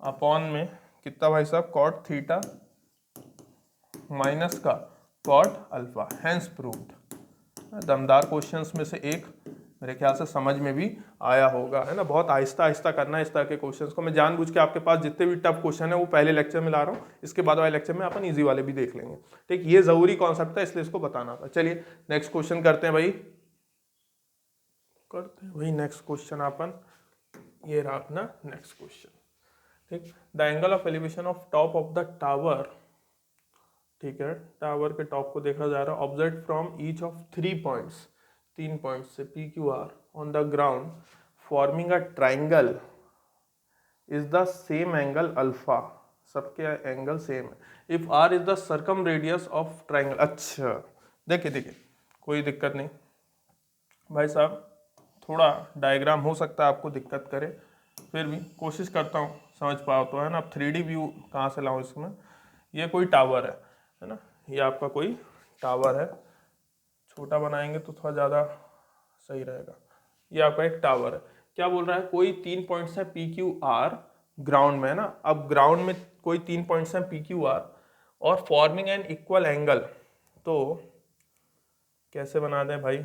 upon में कितना भाई साहब, कॉट थीटा माइनस का कॉट अल्फा, हैंस प्रूव्ड। दमदार क्वेश्चंस में से एक, मेरे ख्याल से समझ में भी आया होगा, है ना। बहुत आहिस्ता आहिस्ता करना है इस तरह के क्वेश्चंस को। मैं जानबूझ के आपके पास जितने भी टफ क्वेश्चन है वो पहले लेक्चर में ला रहा हूँ, इसके बाद वाले लेक्चर में अपन इजी वाले भी देख लेंगे। ठीक, ये जरूरी कॉन्सेप्ट है इसलिए इसको बताना था। चलिए नेक्स्ट क्वेश्चन करते हैं भाई, करते हैं भाई नेक्स्ट क्वेश्चन अपन, ये रहा अपना नेक्स्ट क्वेश्चन। ठीक, the angle of elevation of top of the tower, ठीक है, टावर के टॉप को देखा जा रहा है, observe from each of 3 points, 3 points से P Q R on the ground forming a triangle is the same angle alpha, सबके एंगल सेम है, if R is the circumradius of triangle. अच्छा देखिए देखिए, कोई दिक्कत नहीं, भाई साहब थोड़ा डायग्राम हो सकता है आपको दिक्कत करे, फिर भी कोशिश करता हूँ समझ पाओ तो, है ना। अब 3D व्यू कहाँ से लाऊं इसमें। ये कोई टावर है ना, ये आपका कोई टावर है, छोटा बनाएंगे तो थोड़ा ज़्यादा सही रहेगा। ये आपका एक टावर है, क्या बोल रहा है, कोई 3 पॉइंट्स है पी क्यू आर ग्राउंड में, है ना। अब ग्राउंड में कोई 3 पॉइंट्स हैं पी क्यू आर और फॉर्मिंग एन इक्वल एंगल, तो कैसे बना दें भाई।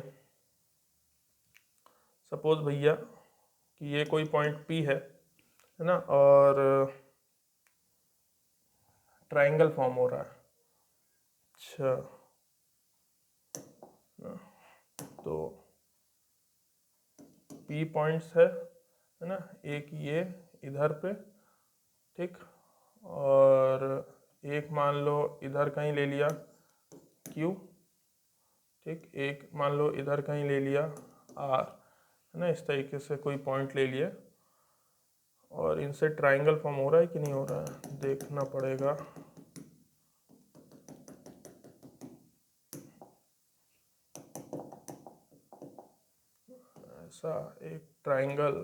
सपोज भैया कि ये कोई पॉइंट P है ना, और ट्राइंगल फॉर्म हो रहा है। अच्छा, तो P पॉइंट्स है ना, एक ये इधर पे, ठीक, और एक मान लो इधर कहीं ले लिया Q, ठीक, एक मान लो इधर कहीं ले लिया R, है ना। इस तरीके से कोई पॉइंट ले लिए और इनसे ट्राइंगल फॉर्म हो रहा है कि नहीं हो रहा है देखना पड़ेगा। ऐसा एक ट्राइंगल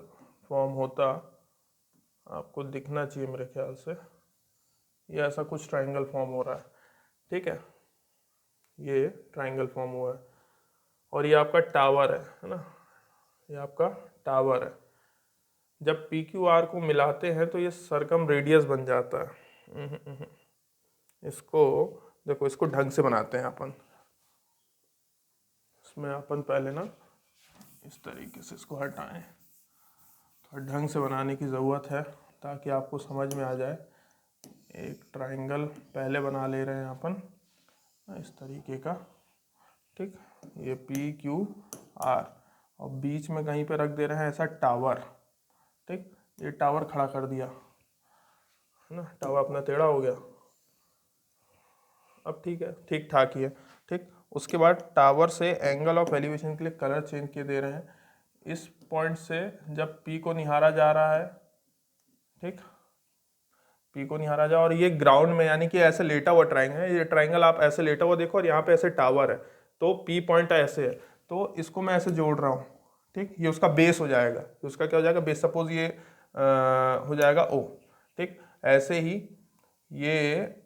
फॉर्म होता आपको दिखना चाहिए मेरे ख्याल से। ये ऐसा कुछ ट्राइंगल फॉर्म हो रहा है, ठीक है, ये ट्राइंगल फॉर्म हुआ है और ये आपका टावर है ना, ये आपका टावर है। जब पी क्यू आर को मिलाते हैं तो ये सरकम रेडियस बन जाता है। इसको देखो, इसको ढंग से बनाते हैं अपन। इसमें अपन पहले ना इस तरीके से इसको हटाएं, थोड़ा ढंग से बनाने की ज़रूरत है ताकि आपको समझ में आ जाए। एक ट्राइंगल पहले बना ले रहे हैं अपन इस तरीके का, ठीक, ये पी क्यू आर और बीच में कहीं पे रख दे रहे हैं ऐसा टावर, ठीक, ये टावर खड़ा कर दिया, है ना, टावर अपना टेढ़ा हो गया। अब ठीक है, ठीक ठाक ही है, ठीक। उसके बाद टावर से एंगल ऑफ एलिवेशन के लिए कलर चेंज किए दे रहे हैं। इस पॉइंट से जब पी को निहारा जा रहा है, ठीक, पी को निहारा जा, और ये ग्राउंड में यानी कि ऐसे लेटा हुआ ट्राइंगल है, ये ट्राइंगल आप ऐसे लेटा हुआ देखो और यहाँ पे ऐसे टावर है, तो पी पॉइंट ऐसे है, तो इसको मैं ऐसे जोड़ रहा हूँ, ठीक। ये उसका बेस हो जाएगा, उसका क्या हो जाएगा बेस, सपोज ये हो जाएगा O, ठीक। ऐसे ही ये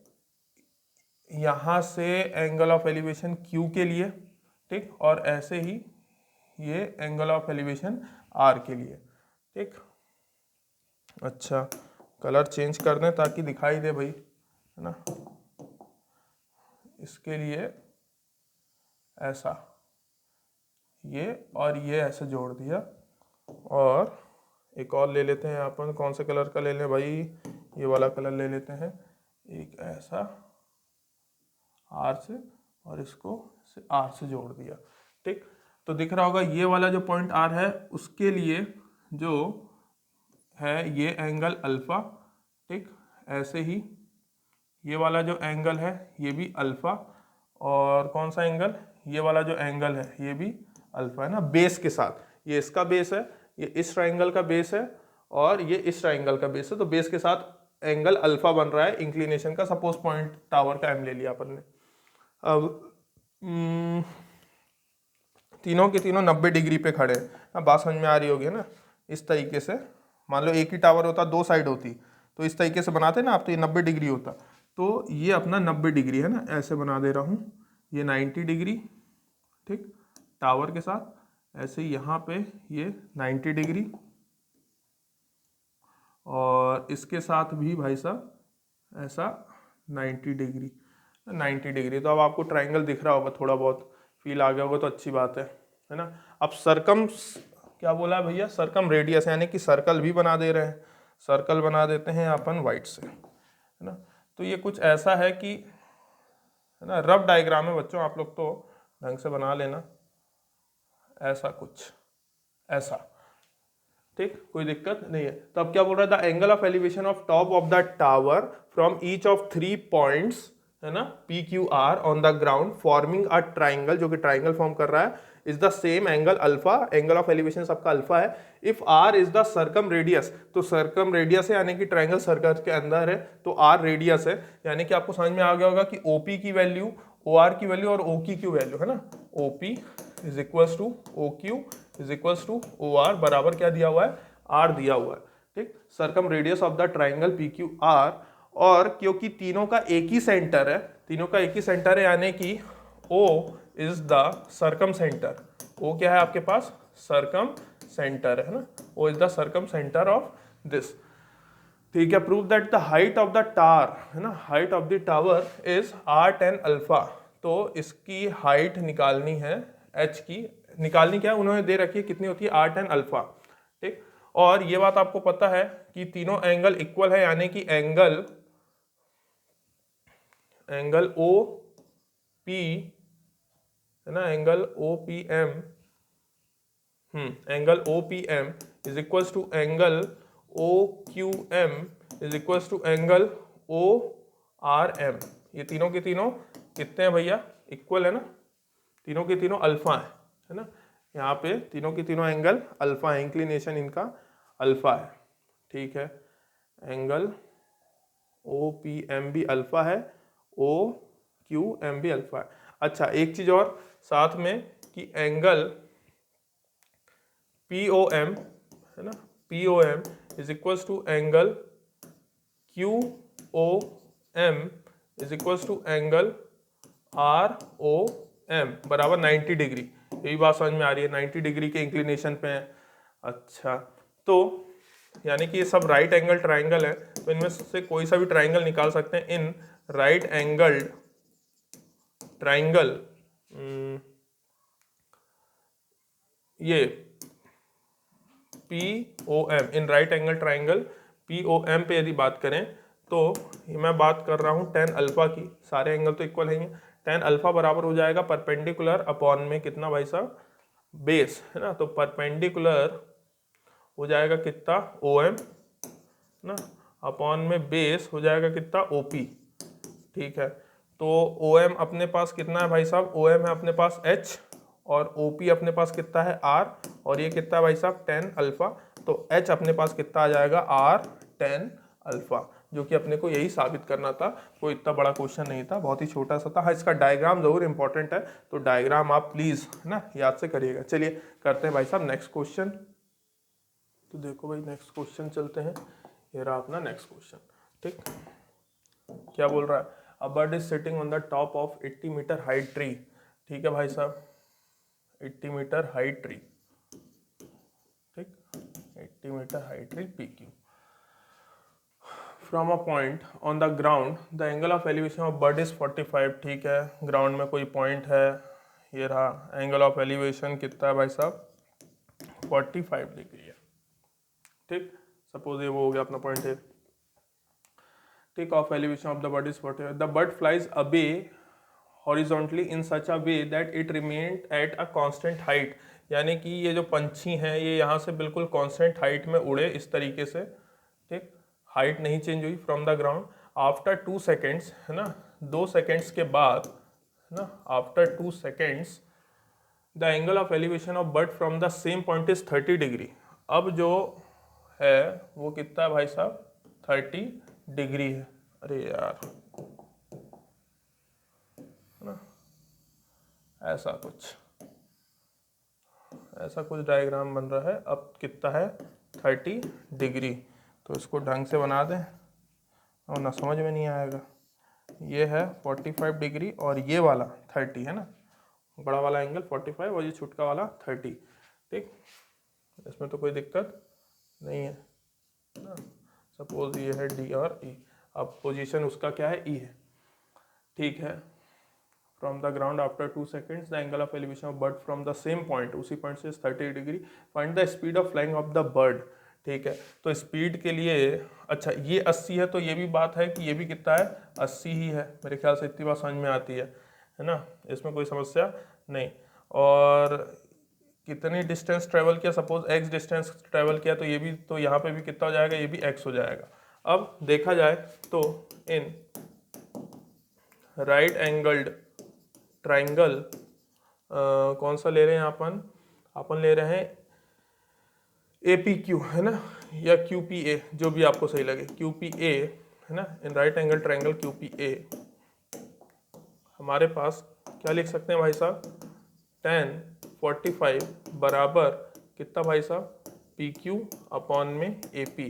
यहाँ से एंगल ऑफ एलिवेशन Q के लिए, ठीक, और ऐसे ही ये एंगल ऑफ एलिवेशन R के लिए, ठीक। अच्छा, कलर चेंज कर दें ताकि दिखाई दे भाई, है ना। इसके लिए ऐसा ये और ये ऐसे जोड़ दिया, और एक और ले लेते हैं अपन, कौन से कलर का ले लें भाई, ये वाला कलर ले लेते हैं, एक ऐसा R से और इसको R से जोड़ दिया, ठीक। तो दिख रहा होगा ये वाला जो पॉइंट R है उसके लिए जो है ये एंगल अल्फा, ठीक। ऐसे ही ये वाला जो एंगल है ये भी अल्फा, और कौन सा एंगल, ये वाला जो एंगल है ये भी अल्फा, है ना, बेस के साथ। ये इसका बेस है, ये इस ट्राइंगल का बेस है, और ये इस ट्राइंगल का बेस है, तो बेस के साथ एंगल अल्फा बन रहा है इंक्लिनेशन का। सपोज पॉइंट टावर का एम ले लिया अपन ने। अब तीनों के तीनों 90 डिग्री पे खड़े हैं। अब बात समझ में आ रही होगी ना। इस तरीके से मान लो एक ही टावर होता, दो साइड होती, तो इस तरीके से बनाते ना आप, तो ये 90 डिग्री होता, तो ये अपना 90 डिग्री है ना, ऐसे बना दे रहा हूँ, ये 90 डिग्री, ठीक, टावर के साथ। ऐसे यहाँ पे ये 90 डिग्री, और इसके साथ भी भाई साहब ऐसा 90 डिग्री, 90 डिग्री। तो अब आपको ट्राइंगल दिख रहा होगा, थोड़ा बहुत फील आ गया होगा, तो अच्छी बात है ना। अब सरकम क्या बोला है भैया, सरकम रेडियस, यानी कि सर्कल भी बना दे रहे हैं। सर्कल बना देते हैं अपन वाइट से, है ना। तो ये कुछ ऐसा है कि, है ना, रफ डायग्राम है बच्चों, आप लोग तो ढंग से बना लेना, ऐसा कुछ ऐसा, ठीक, कोई दिक्कत नहीं है। तो अब क्या बोल रहा था, angle of elevation of top of the tower from each of 3 points, है ना, P Q R on the ground forming a triangle, जो कि ट्राइंगल फॉर्म कर रहा है, is the same angle alpha, angle of elevation सबका alpha है। If R is the circumradius, तो सर्कम रेडियस है यानी कि ट्राइंगल सर्कल के अंदर है, तो आर रेडियस है, यानी कि आपको समझ में आ गया होगा कि ओपी की वैल्यू, ओ आर की वैल्यू और ओ की वैल्यू, है ना, OP is equals to O Q is equals to O R बराबर क्या दिया हुआ है, आर दिया हुआ है। ठीक, circum radius of the triangle P Q are, और क्योंकि तीनों का एक ही सेंटर है, तीनों का एक ही सेंटर है यानी कि O is the circumcentre. O क्या है आपके पास, सर्कम सेंटर है ना, O is the circumcentre of this. ठीक है, prove that the height of the tower है ना, height of the tower is r10 alpha. तो इसकी हाइट निकालनी है, h की निकालनी क्या है, उन्होंने दे रखी है कितनी होती है, r10 अल्फा। ठीक, और ये बात आपको पता है कि तीनों एंगल इक्वल है, यानी कि एंगल ओ पी है ना, angle O P M, angle O P M is equals to angle O Q M is equals to angle O R M. ये तीनों के तीनों कितने हैं भैया, इक्वल है ना, तीनों के तीनों अल्फा है ना, यहाँ पे तीनों के तीनों एंगल अल्फा है, इंक्लिनेशन इनका अल्फा है। ठीक है, एंगल ओ पी एम भी अल्फा है, ओ क्यू एम भी अल्फा है। अच्छा, एक चीज और साथ में कि एंगल पी ओ एम है ना, P O M is equals to angle Q O M is equals to angle R O M बराबर 90 डिग्री। यही बात समझ में आ रही है, 90 डिग्री के इंक्लिनेशन पे है। अच्छा, तो यानी कि ये सब राइट एंगल ट्राइंगल है, तो इनमें से कोई सा भी ट्राइंगल निकाल सकते हैं। इन राइट एंगल ट्राइंगल, ये P O M, in right angle triangle P O M पे यदि बात करें तो मैं बात कर रहा हूँ टेन अल्फा की, सारे एंगल तो इक्वल हैं। टेन अल्फा बराबर हो जाएगा परपेंडिकुलर अपॉन में कितना भाई साहब, बेस है ना, तो परपेंडिकुलर हो जाएगा कितना ओ एम ना, अपॉन में बेस हो जाएगा कितना ओ पी। ठीक है, तो ओ एम अपने पास कितना है भाई साहब, ओ एम है अपने पास एच, और ओ पी अपने पास कितना है आर, और ये कितना है भाई साहब 10 अल्फा। तो एच अपने पास कितना आ जाएगा आर 10 अल्फा, जो कि अपने को यही साबित करना था। कोई इतना बड़ा क्वेश्चन नहीं था, बहुत ही छोटा सा था। हाँ, इसका डायग्राम जरूर इंपॉर्टेंट है, तो डायग्राम आप प्लीज है ना याद से करिएगा। चलिए करते हैं भाई साहब नेक्स्ट क्वेश्चन। तो देखो भाई नेक्स्ट क्वेश्चन चलते हैं, ये रहा अपना नेक्स्ट क्वेश्चन। ठीक, क्या बोल रहा है, a bird is sitting on the top of 80 metre height tree. ठीक है भाई साहब, 80 मीटर हाइट ट्री, ठीक, 80 metre height tree P Q. From a point on the ground the angle of elevation of bird is 45। ठीक है, ground में कोई point है, ये रहा, एंगल ऑफ एलिवेशन कितना है भाई साहब 45 डिग्री है। ठीक, सपोज ये वो हो गया अपना पॉइंट है। Take of elevation of the bird is 45, the bird flies away horizontally in such a way that it remained at a constant height. यानी कि ये जो पंछी हैं ये यहाँ से बिल्कुल कांस्टेंट हाइट में उड़े इस तरीके से। ठीक, हाइट नहीं चेंज हुई from the ground. After 2 seconds है ना, 2 सेकेंड्स के बाद है ना, after 2 seconds the angle of elevation of bird from the same point is 30 degree. अब जो है वो कितना है भाई साहब 30 डिग्री है। अरे यार, है ना, ऐसा कुछ डायग्राम बन रहा है। अब कितना है 30 डिग्री, तो इसको ढंग से बना दें और ना समझ में नहीं आएगा। ये है 45 डिग्री और ये वाला 30 है ना, बड़ा वाला एंगल 45 और ये छुटका वाला 30। ठीक, इसमें तो कोई दिक्कत नहीं है ना। सपोज ये है डी और ई, अब पोजीशन उसका क्या है ई है। ठीक है, from the ground after 2 seconds the angle of elevation of bird from the same point, उसी पॉइंट से 30 degree. Find the speed of flying of the bird. ठीक है, तो स्पीड के लिए अच्छा ये 80 है, तो ये भी बात है कि ये भी कितना है 80 ही है। मेरे ख्याल से इतनी बात समझ में आती है ना, इसमें कोई समस्या नहीं। और कितनी डिस्टेंस ट्रेवल किया, सपोज x डिस्टेंस ट्रेवल किया, तो ये भी, तो यहाँ पे भी कितना हो जाएगा, ये भी x हो जाएगा। अब देखा जाए तो इन राइट एंगल्ड ट्राइंगल कौन सा ले रहे हैं अपन ले रहे हैं APQ है ना, या QPA, जो भी आपको सही लगे, QPA है ना। In right angle triangle QPA हमारे पास क्या लिख सकते हैं भाई साहब 10 45 बराबर कितना भाई साहब, पी क्यू अपॉन में ए पी।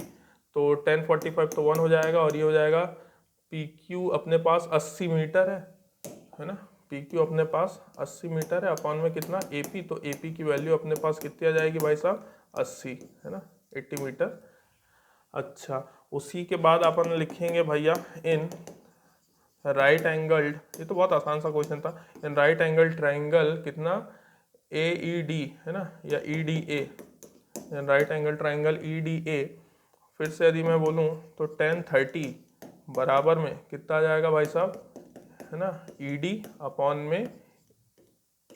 तो 1045 तो 1 हो जाएगा और ये हो जाएगा पी क्यू अपने पास 80 मीटर है ना, पी क्यू अपने पास 80 मीटर है अपॉन में कितना ए पी, तो ए पी की वैल्यू अपने पास कितनी आ जाएगी भाई साहब 80 है ना, 80 मीटर। अच्छा उसी के बाद अपन लिखेंगे भैया इन राइट एंगल्ड, ये तो बहुत आसान सा क्वेश्चन था, इन राइट एंगल ट्राइंगल कितना ए ई डी है ना, या E D A, in right angle triangle E D A, फिर से यदि मैं बोलूँ तो 1030 बराबर में कितना आ जाएगा भाई साहब है ना, ई डी अपॉन में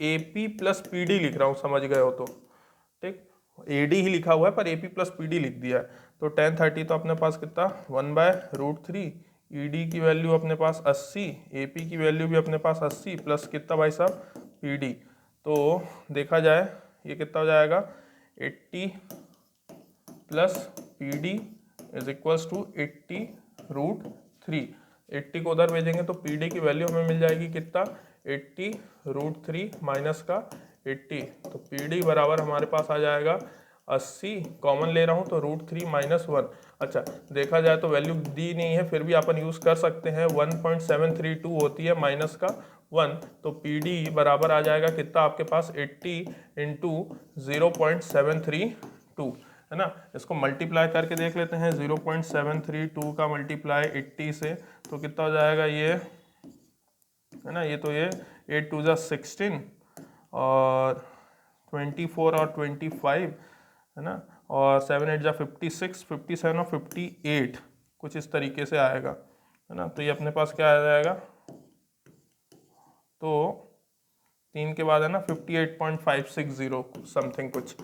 A P plus P D लिख रहा हूँ, समझ गए हो तो ठीक, ए डी ही लिखा हुआ है पर A P plus P D लिख दिया है। तो 1030 तो अपने पास कितना 1/√3, ई डी की वैल्यू अपने पास 80, ए पी की वैल्यू भी अपने पास 80 प्लस कितना भाई साहब पी डी, तो देखा जाए ये कितना हो जाएगा 80 plus P D is equals to 80√3। 80 को उधर भेजेंगे तो पी डी की वैल्यू हमें मिल जाएगी कितना 80√3 माइनस का 80, तो पी डी बराबर हमारे पास आ जाएगा 80, कॉमन ले रहा हूँ तो √3 माइनस 1। अच्छा देखा जाए तो वैल्यू दी नहीं है फिर भी अपन यूज़ कर सकते हैं, 1.732 होती है माइनस का 1, तो पी डी बराबर आ जाएगा कितना आपके पास 80 इंटू 0.732 है ना। इसको मल्टीप्लाई करके देख लेते हैं, 0.732 का मल्टीप्लाई 80 से तो कितना हो जाएगा ये है ना, ये तो ये 8 2 16 और 24 और 25 है ना, और 7 8 56, 57 और 58 कुछ इस तरीके से आएगा है ना। तो ये अपने पास क्या आ जाएगा, तो 3 के बाद है ना 58.560 समथिंग कुछ,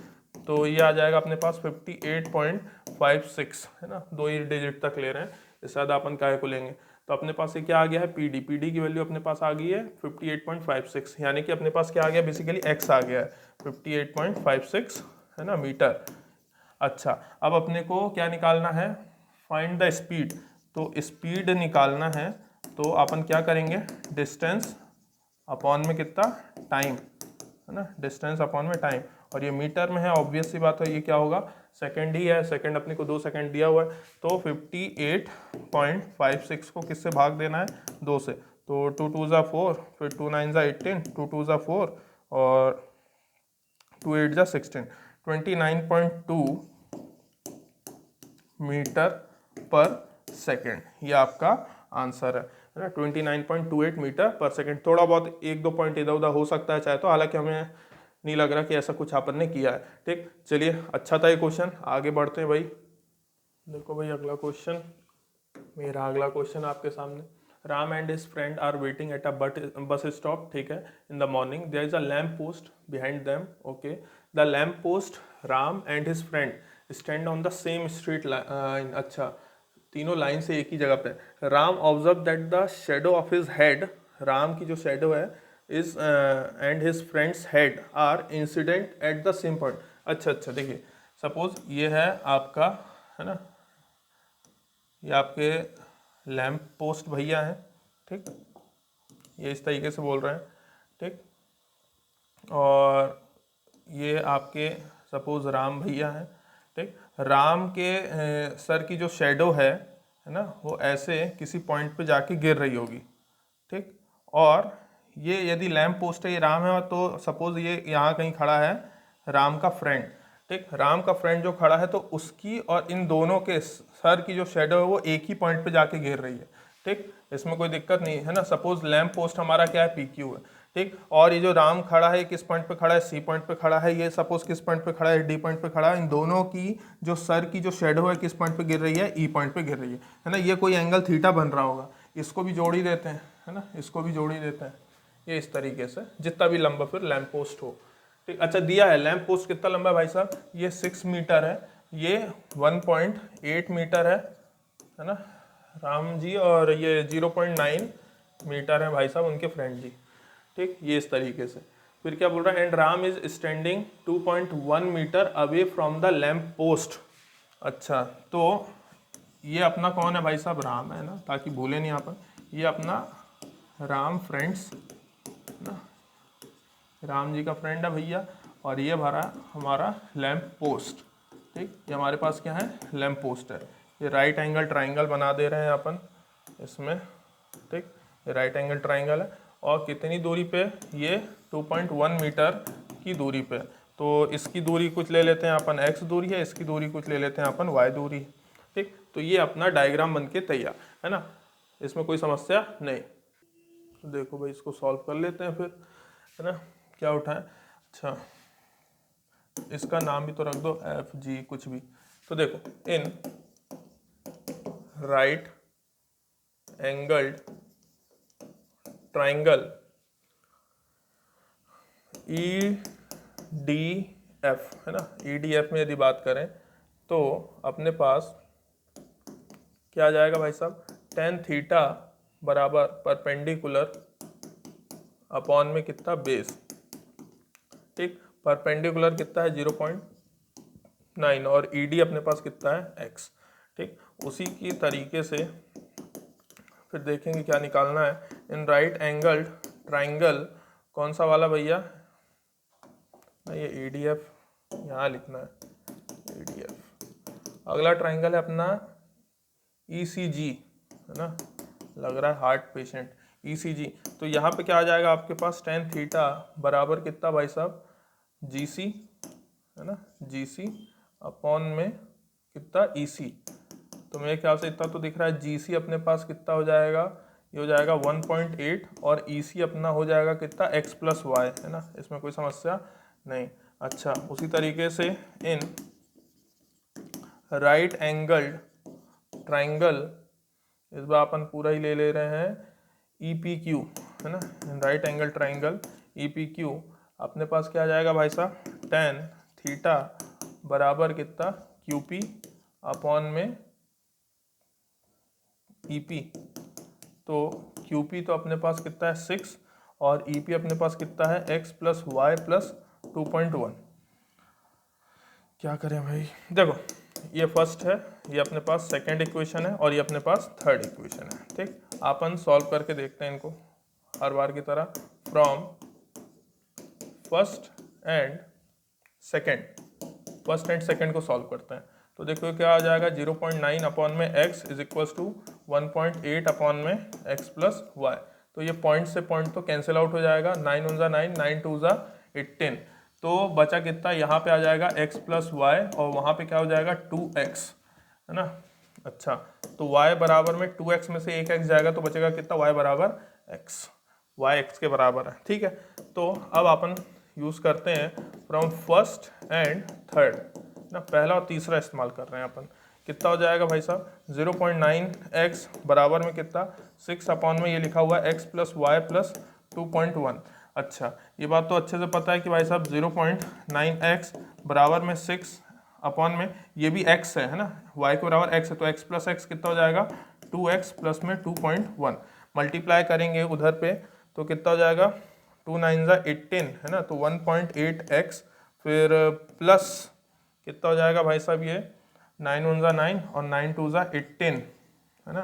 तो ये आ जाएगा अपने पास 58.56 है ना, 2 ही डिजिट तक ले रहे हैं, इससे ज़्यादा अपन काहे को लेंगे। तो अपने पास ये क्या आ गया है पी डी की वैल्यू अपने पास आ गई है 58.56, यानी कि अपने पास क्या आ गया बेसिकली एक्स आ गया है 58.56 है ना मीटर। अच्छा अब अपने को क्या निकालना है, फाइंड द स्पीड, तो स्पीड निकालना है तो अपन क्या करेंगे डिस्टेंस अपॉन में कितना टाइम है ना, डिस्टेंस अपॉन में टाइम, और ये मीटर में है ऑब्वियस सी बात है, ये क्या होगा सेकंड ही है, सेकंड अपने को 2 सेकंड दिया हुआ है, तो 58.56 को किससे भाग देना है 2 से, तो 2 2 ज़ा 4, फिर 2 9 ज़ा 18, 2 2 ज़ा 4 और 2 8 ज़ा 16, 29.2 मीटर पर सेकंड, ये आपका आंसर है ना, 29.28 मीटर पर सेकंड। थोड़ा बहुत 1-2 पॉइंट इधर उधर हो सकता है चाहे तो, हालांकि हमें नहीं लग रहा कि ऐसा कुछ आपन ने किया है ठीक। चलिए अच्छा था ये क्वेश्चन, आगे बढ़ते हैं भाई। देखो भाई अगला क्वेश्चन, मेरा अगला क्वेश्चन आपके सामने, Ram and his friend are waiting at a bus stop ठीक है, in the morning there is a lamp post behind them okay, the lamp post Ram and his friend stand on the same street line. अच्छा तीनों line से एक ही जगह पे, Ram observe that the shadow of his head, Ram की जो shadow है is and his friend's head are incident at the same point. अच्छा देखिए सपोज ये है आपका है ना, ये आपके लैम्प पोस्ट भैया हैं ठीक, ये इस तरीके से बोल रहे हैं ठीक, और ये आपके सपोज राम भैया हैं ठीक, राम के सर की जो शेडो है ना वो ऐसे किसी पॉइंट पे जाके गिर रही होगी ठीक, और ये यदि लैम्प पोस्ट है ये राम है, तो सपोज ये यहाँ कहीं खड़ा है राम का फ्रेंड ठीक, राम का फ्रेंड जो खड़ा है तो उसकी और इन दोनों के सर की जो शेडो है वो एक ही पॉइंट पे जाके गिर रही है ठीक, इसमें कोई दिक्कत नहीं है ना। सपोज लैम्प पोस्ट हमारा क्या है पी क्यू है ठीक, और ये जो राम खड़ा है किस पॉइंट पे खड़ा है सी पॉइंट पे खड़ा है, ये सपोज किस पॉइंट पे खड़ा है डी पॉइंट पे खड़ा है, इन दोनों की जो सर की जो शेडो है किस पॉइंट पे गिर रही है ई पॉइंट पे गिर रही है ना, ये कोई एंगल थीटा बन रहा होगा, इसको भी जोड़ ही देते हैं है ना, इसको भी जोड़ ही देते हैं, ये इस तरीके से जितना भी लंबा फिर लैम्प पोस्ट हो ठीक। अच्छा दिया है लैम्प पोस्ट कितना लंबा है भाई साहब, ये 6 मीटर है, ये 1.8 मीटर है ना राम जी, और ये 0.9 मीटर है भाई साहब उनके फ्रेंड जी ठीक, ये इस तरीके से। फिर क्या बोल रहा है, and Ram is standing 2.1 metre away from the lamp post. अच्छा तो ये अपना कौन है भाई साहब, राम है ना, ताकि भूले नहीं अपन, ये अपना राम फ्रेंड्स ना, राम जी का फ्रेंड है भैया, और ये भरा हमारा लैंप पोस्ट। ठीक, ये हमारे पास क्या है, लैंप पोस्ट है। ये राइट एंगल ट्राइंगल बना दे रहे हैं अपन इसमें। ठीक, ये राइट एंगल ट्राइंगल है और कितनी दूरी पे, ये 2.1 मीटर की दूरी पे। तो इसकी दूरी कुछ ले लेते हैं अपन x दूरी है, इसकी दूरी कुछ ले लेते हैं अपन y दूरी। ठीक, तो ये अपना डायग्राम बन के तैयार है ना, इसमें कोई समस्या नहीं। तो देखो भाई इसको सॉल्व कर लेते हैं फिर, है ना। क्या उठाएं, अच्छा इसका नाम भी तो रख दो एफ जी कुछ भी। तो देखो in right angled triangle EDF है ना, EDF में यदि बात करें तो अपने पास क्या आ जाएगा भाई साहब, tan थीटा बराबर परपेंडिकुलर अपॉन में कितना बेस। ठीक, परपेंडिकुलर कितना है 0.9 और ED अपने पास कितना है x। ठीक, उसी की तरीके से फिर देखेंगे क्या निकालना है। इन राइट एंगल ट्राइंगल कौन सा वाला भैया, ये EDF यहाँ लिखना है, EDF। अगला ट्राइंगल है अपना ECG है ना, लग रहा है हार्ट पेशेंट, ECG। तो यहाँ पे क्या आ जाएगा आपके पास, tan थीटा बराबर कितना भाई साहब, GC है ना, GC अपॉन में कितना EC। तो मेरे ख्याल से इतना तो दिख रहा है, GC अपने पास कितना हो जाएगा, ये हो जाएगा 1.8 और EC अपना हो जाएगा कितना x प्लस वाई है ना, इसमें कोई समस्या नहीं। अच्छा उसी तरीके से इन राइट एंगल्ड ट्राइंगल, इस बार अपन पूरा ही ले रहे हैं, EPQ है ना, in right angle triangle EPQ अपने पास क्या आ जाएगा भाई साहब, tan थीटा बराबर कितना QP अपॉन में EP। तो QP तो अपने पास कितना है 6 और EP अपने पास कितना है x प्लस वाई प्लस 2.1। क्या करें भाई, देखो ये फर्स्ट है, ये अपने पास सेकेंड इक्वेशन है और ये अपने पास थर्ड इक्वेशन है। ठीक, अपन सॉल्व करके देखते हैं इनको हर बार की तरह, फ्रॉम फर्स्ट एंड सेकेंड को सॉल्व करते हैं। तो देखो क्या आ जाएगा, 0.9 अपॉन में x is equals to 1.8 upon में x प्लस वाई। तो ये पॉइंट से पॉइंट तो कैंसिल आउट हो जाएगा, 9 1 9, 9 2 18। तो बचा कितना, यहाँ पे आ जाएगा x प्लस वाई और वहाँ पे क्या हो जाएगा 2x है ना। अच्छा तो y बराबर में 2x में से एक x जाएगा तो बचेगा कितना, y बराबर x, y x के बराबर है। ठीक है, तो अब अपन यूज़ करते हैं फ्रॉम फर्स्ट एंड थर्ड ना, पहला और तीसरा इस्तेमाल कर रहे हैं अपन। कितना हो जाएगा भाई साहब, 0.9x बराबर में कितना 6 अपॉन में ये लिखा हुआ है x प्लस वाई प्लस 2.1। अच्छा ये बात तो अच्छे से पता है कि भाई साहब 0.9x बराबर में 6 अपॉन में ये भी x है ना, y के बराबर x है, तो x प्लस x कितना हो जाएगा 2x प्लस में 2.1। मल्टीप्लाई करेंगे उधर पे तो कितना हो जाएगा, 2 9 18 है ना, तो 1.8x फिर प्लस कितना हो जाएगा भाई साहब, ये 9 1 9 और 9 2 18 है ना,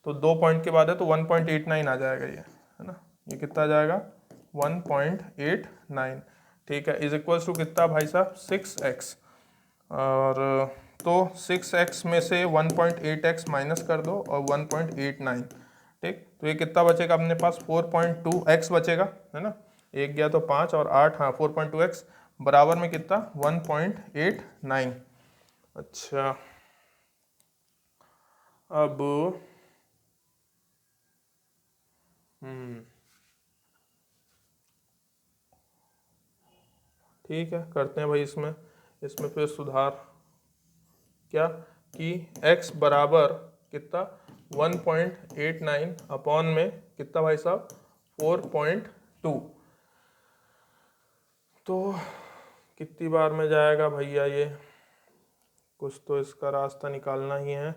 तो 2 पॉइंट के बाद है तो 1.89 आ जाएगा ये है ना, ये कितना आ जाएगा 1.89। ठीक है, इज इक्वल्स टू कितना भाई साहब 6x, और तो 6x में से 1.8x माइनस कर दो और 1.89। ठीक, तो ये कितना बचेगा अपने पास 4.2x बचेगा है ना, एक गया तो 5 और 8, हाँ 4.2x बराबर में कितना 1.89। अच्छा अब ठीक है करते हैं भाई इसमें फिर सुधार, क्या कि x बराबर कितना 1.89 अपॉन में कितना भाई साहब 4.2। तो कितनी बार में जाएगा भैया, ये कुछ तो इसका रास्ता निकालना ही है।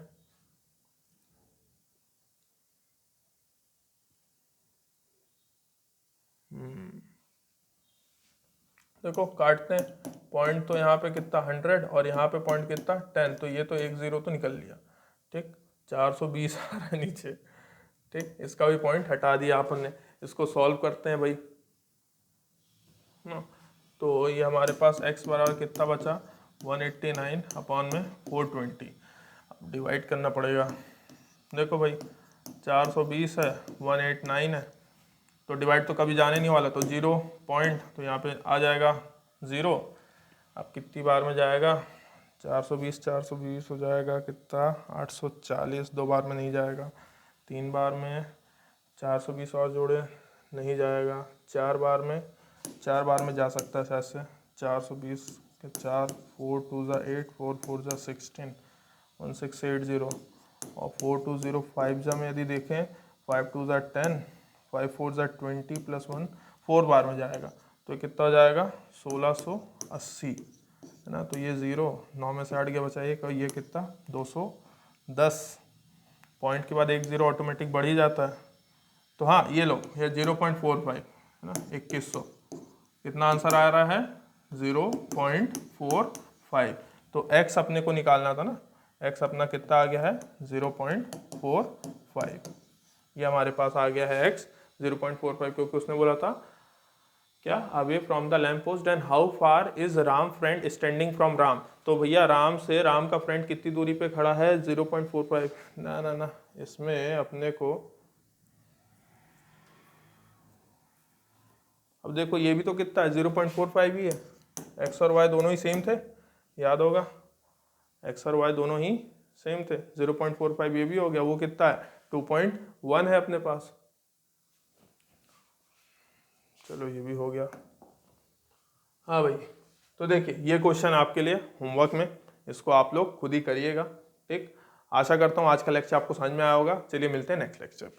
देखो काटते हैं, पॉइंट तो यहाँ पे कितना 100 और यहाँ पे पॉइंट कितना 10, तो ये तो एक जीरो तो निकल लिया। ठीक, 420 आ रहा है नीचे। ठीक, इसका भी पॉइंट हटा दिया अपन ने। इसको सॉल्व करते हैं भाई ना, तो ये हमारे पास x बराबर कितना बचा 189 अपॉन में 420। अब डिवाइड करना पड़ेगा। देखो भाई 420 है 189 है, तो डिवाइड तो कभी जाने नहीं वाला, तो 0 पॉइंट, तो यहाँ पे आ जाएगा 0। अब कितनी बार में जाएगा 420 हो जाएगा कितना 840, 2 बार में नहीं जाएगा, 3 बार में 420 और जोड़े नहीं जाएगा, 4 बार में जा सकता है शायद से 420 के 4, 4 2 ज़ा 8, 4 4 ज़ा 16, 1680 और 4 2 0 5 ज़ा में यदि देखें 5 2 ज़ा 10, 5 4 ज़ा 20 प्लस 1, 4 बार में जाएगा, तो कितना हो जाएगा 1680 है ना। तो ये 0 9 में से 8 गया बचा 1, और ये कितना 210। पॉइंट के बाद 1 0 ऑटोमेटिक बढ़ ही जाता है। तो हाँ ये लो, ये 0.45 है ना, 2100। कितना आंसर आ रहा है 0.45। तो x अपने को निकालना था ना, x अपना कितना आ गया है 0.45। ये हमारे पास आ गया है x 0.45, क्योंकि उसने बोला था क्या away from the lamp post and how far is Ram friend standing from Ram. तो भैया राम से राम का फ्रेंड कितनी दूरी पे खड़ा है 0.45। ना ना ना, इसमें अपने को अब देखो ये भी तो कितना है 0.45 ही है, एक्स और वाई दोनों ही सेम थे, याद होगा एक्स और वाई दोनों ही सेम थे। 0.45 ये भी हो गया, वो कितना है 2.1 है अपने पास। चलो ये भी हो गया। हाँ भाई, तो देखिए ये क्वेश्चन आपके लिए होमवर्क में, इसको आप लोग खुद ही करिएगा। ठीक, आशा करता हूँ आज का लेक्चर आपको समझ में आया होगा। चलिए मिलते हैं नेक्स्ट लेक्चर।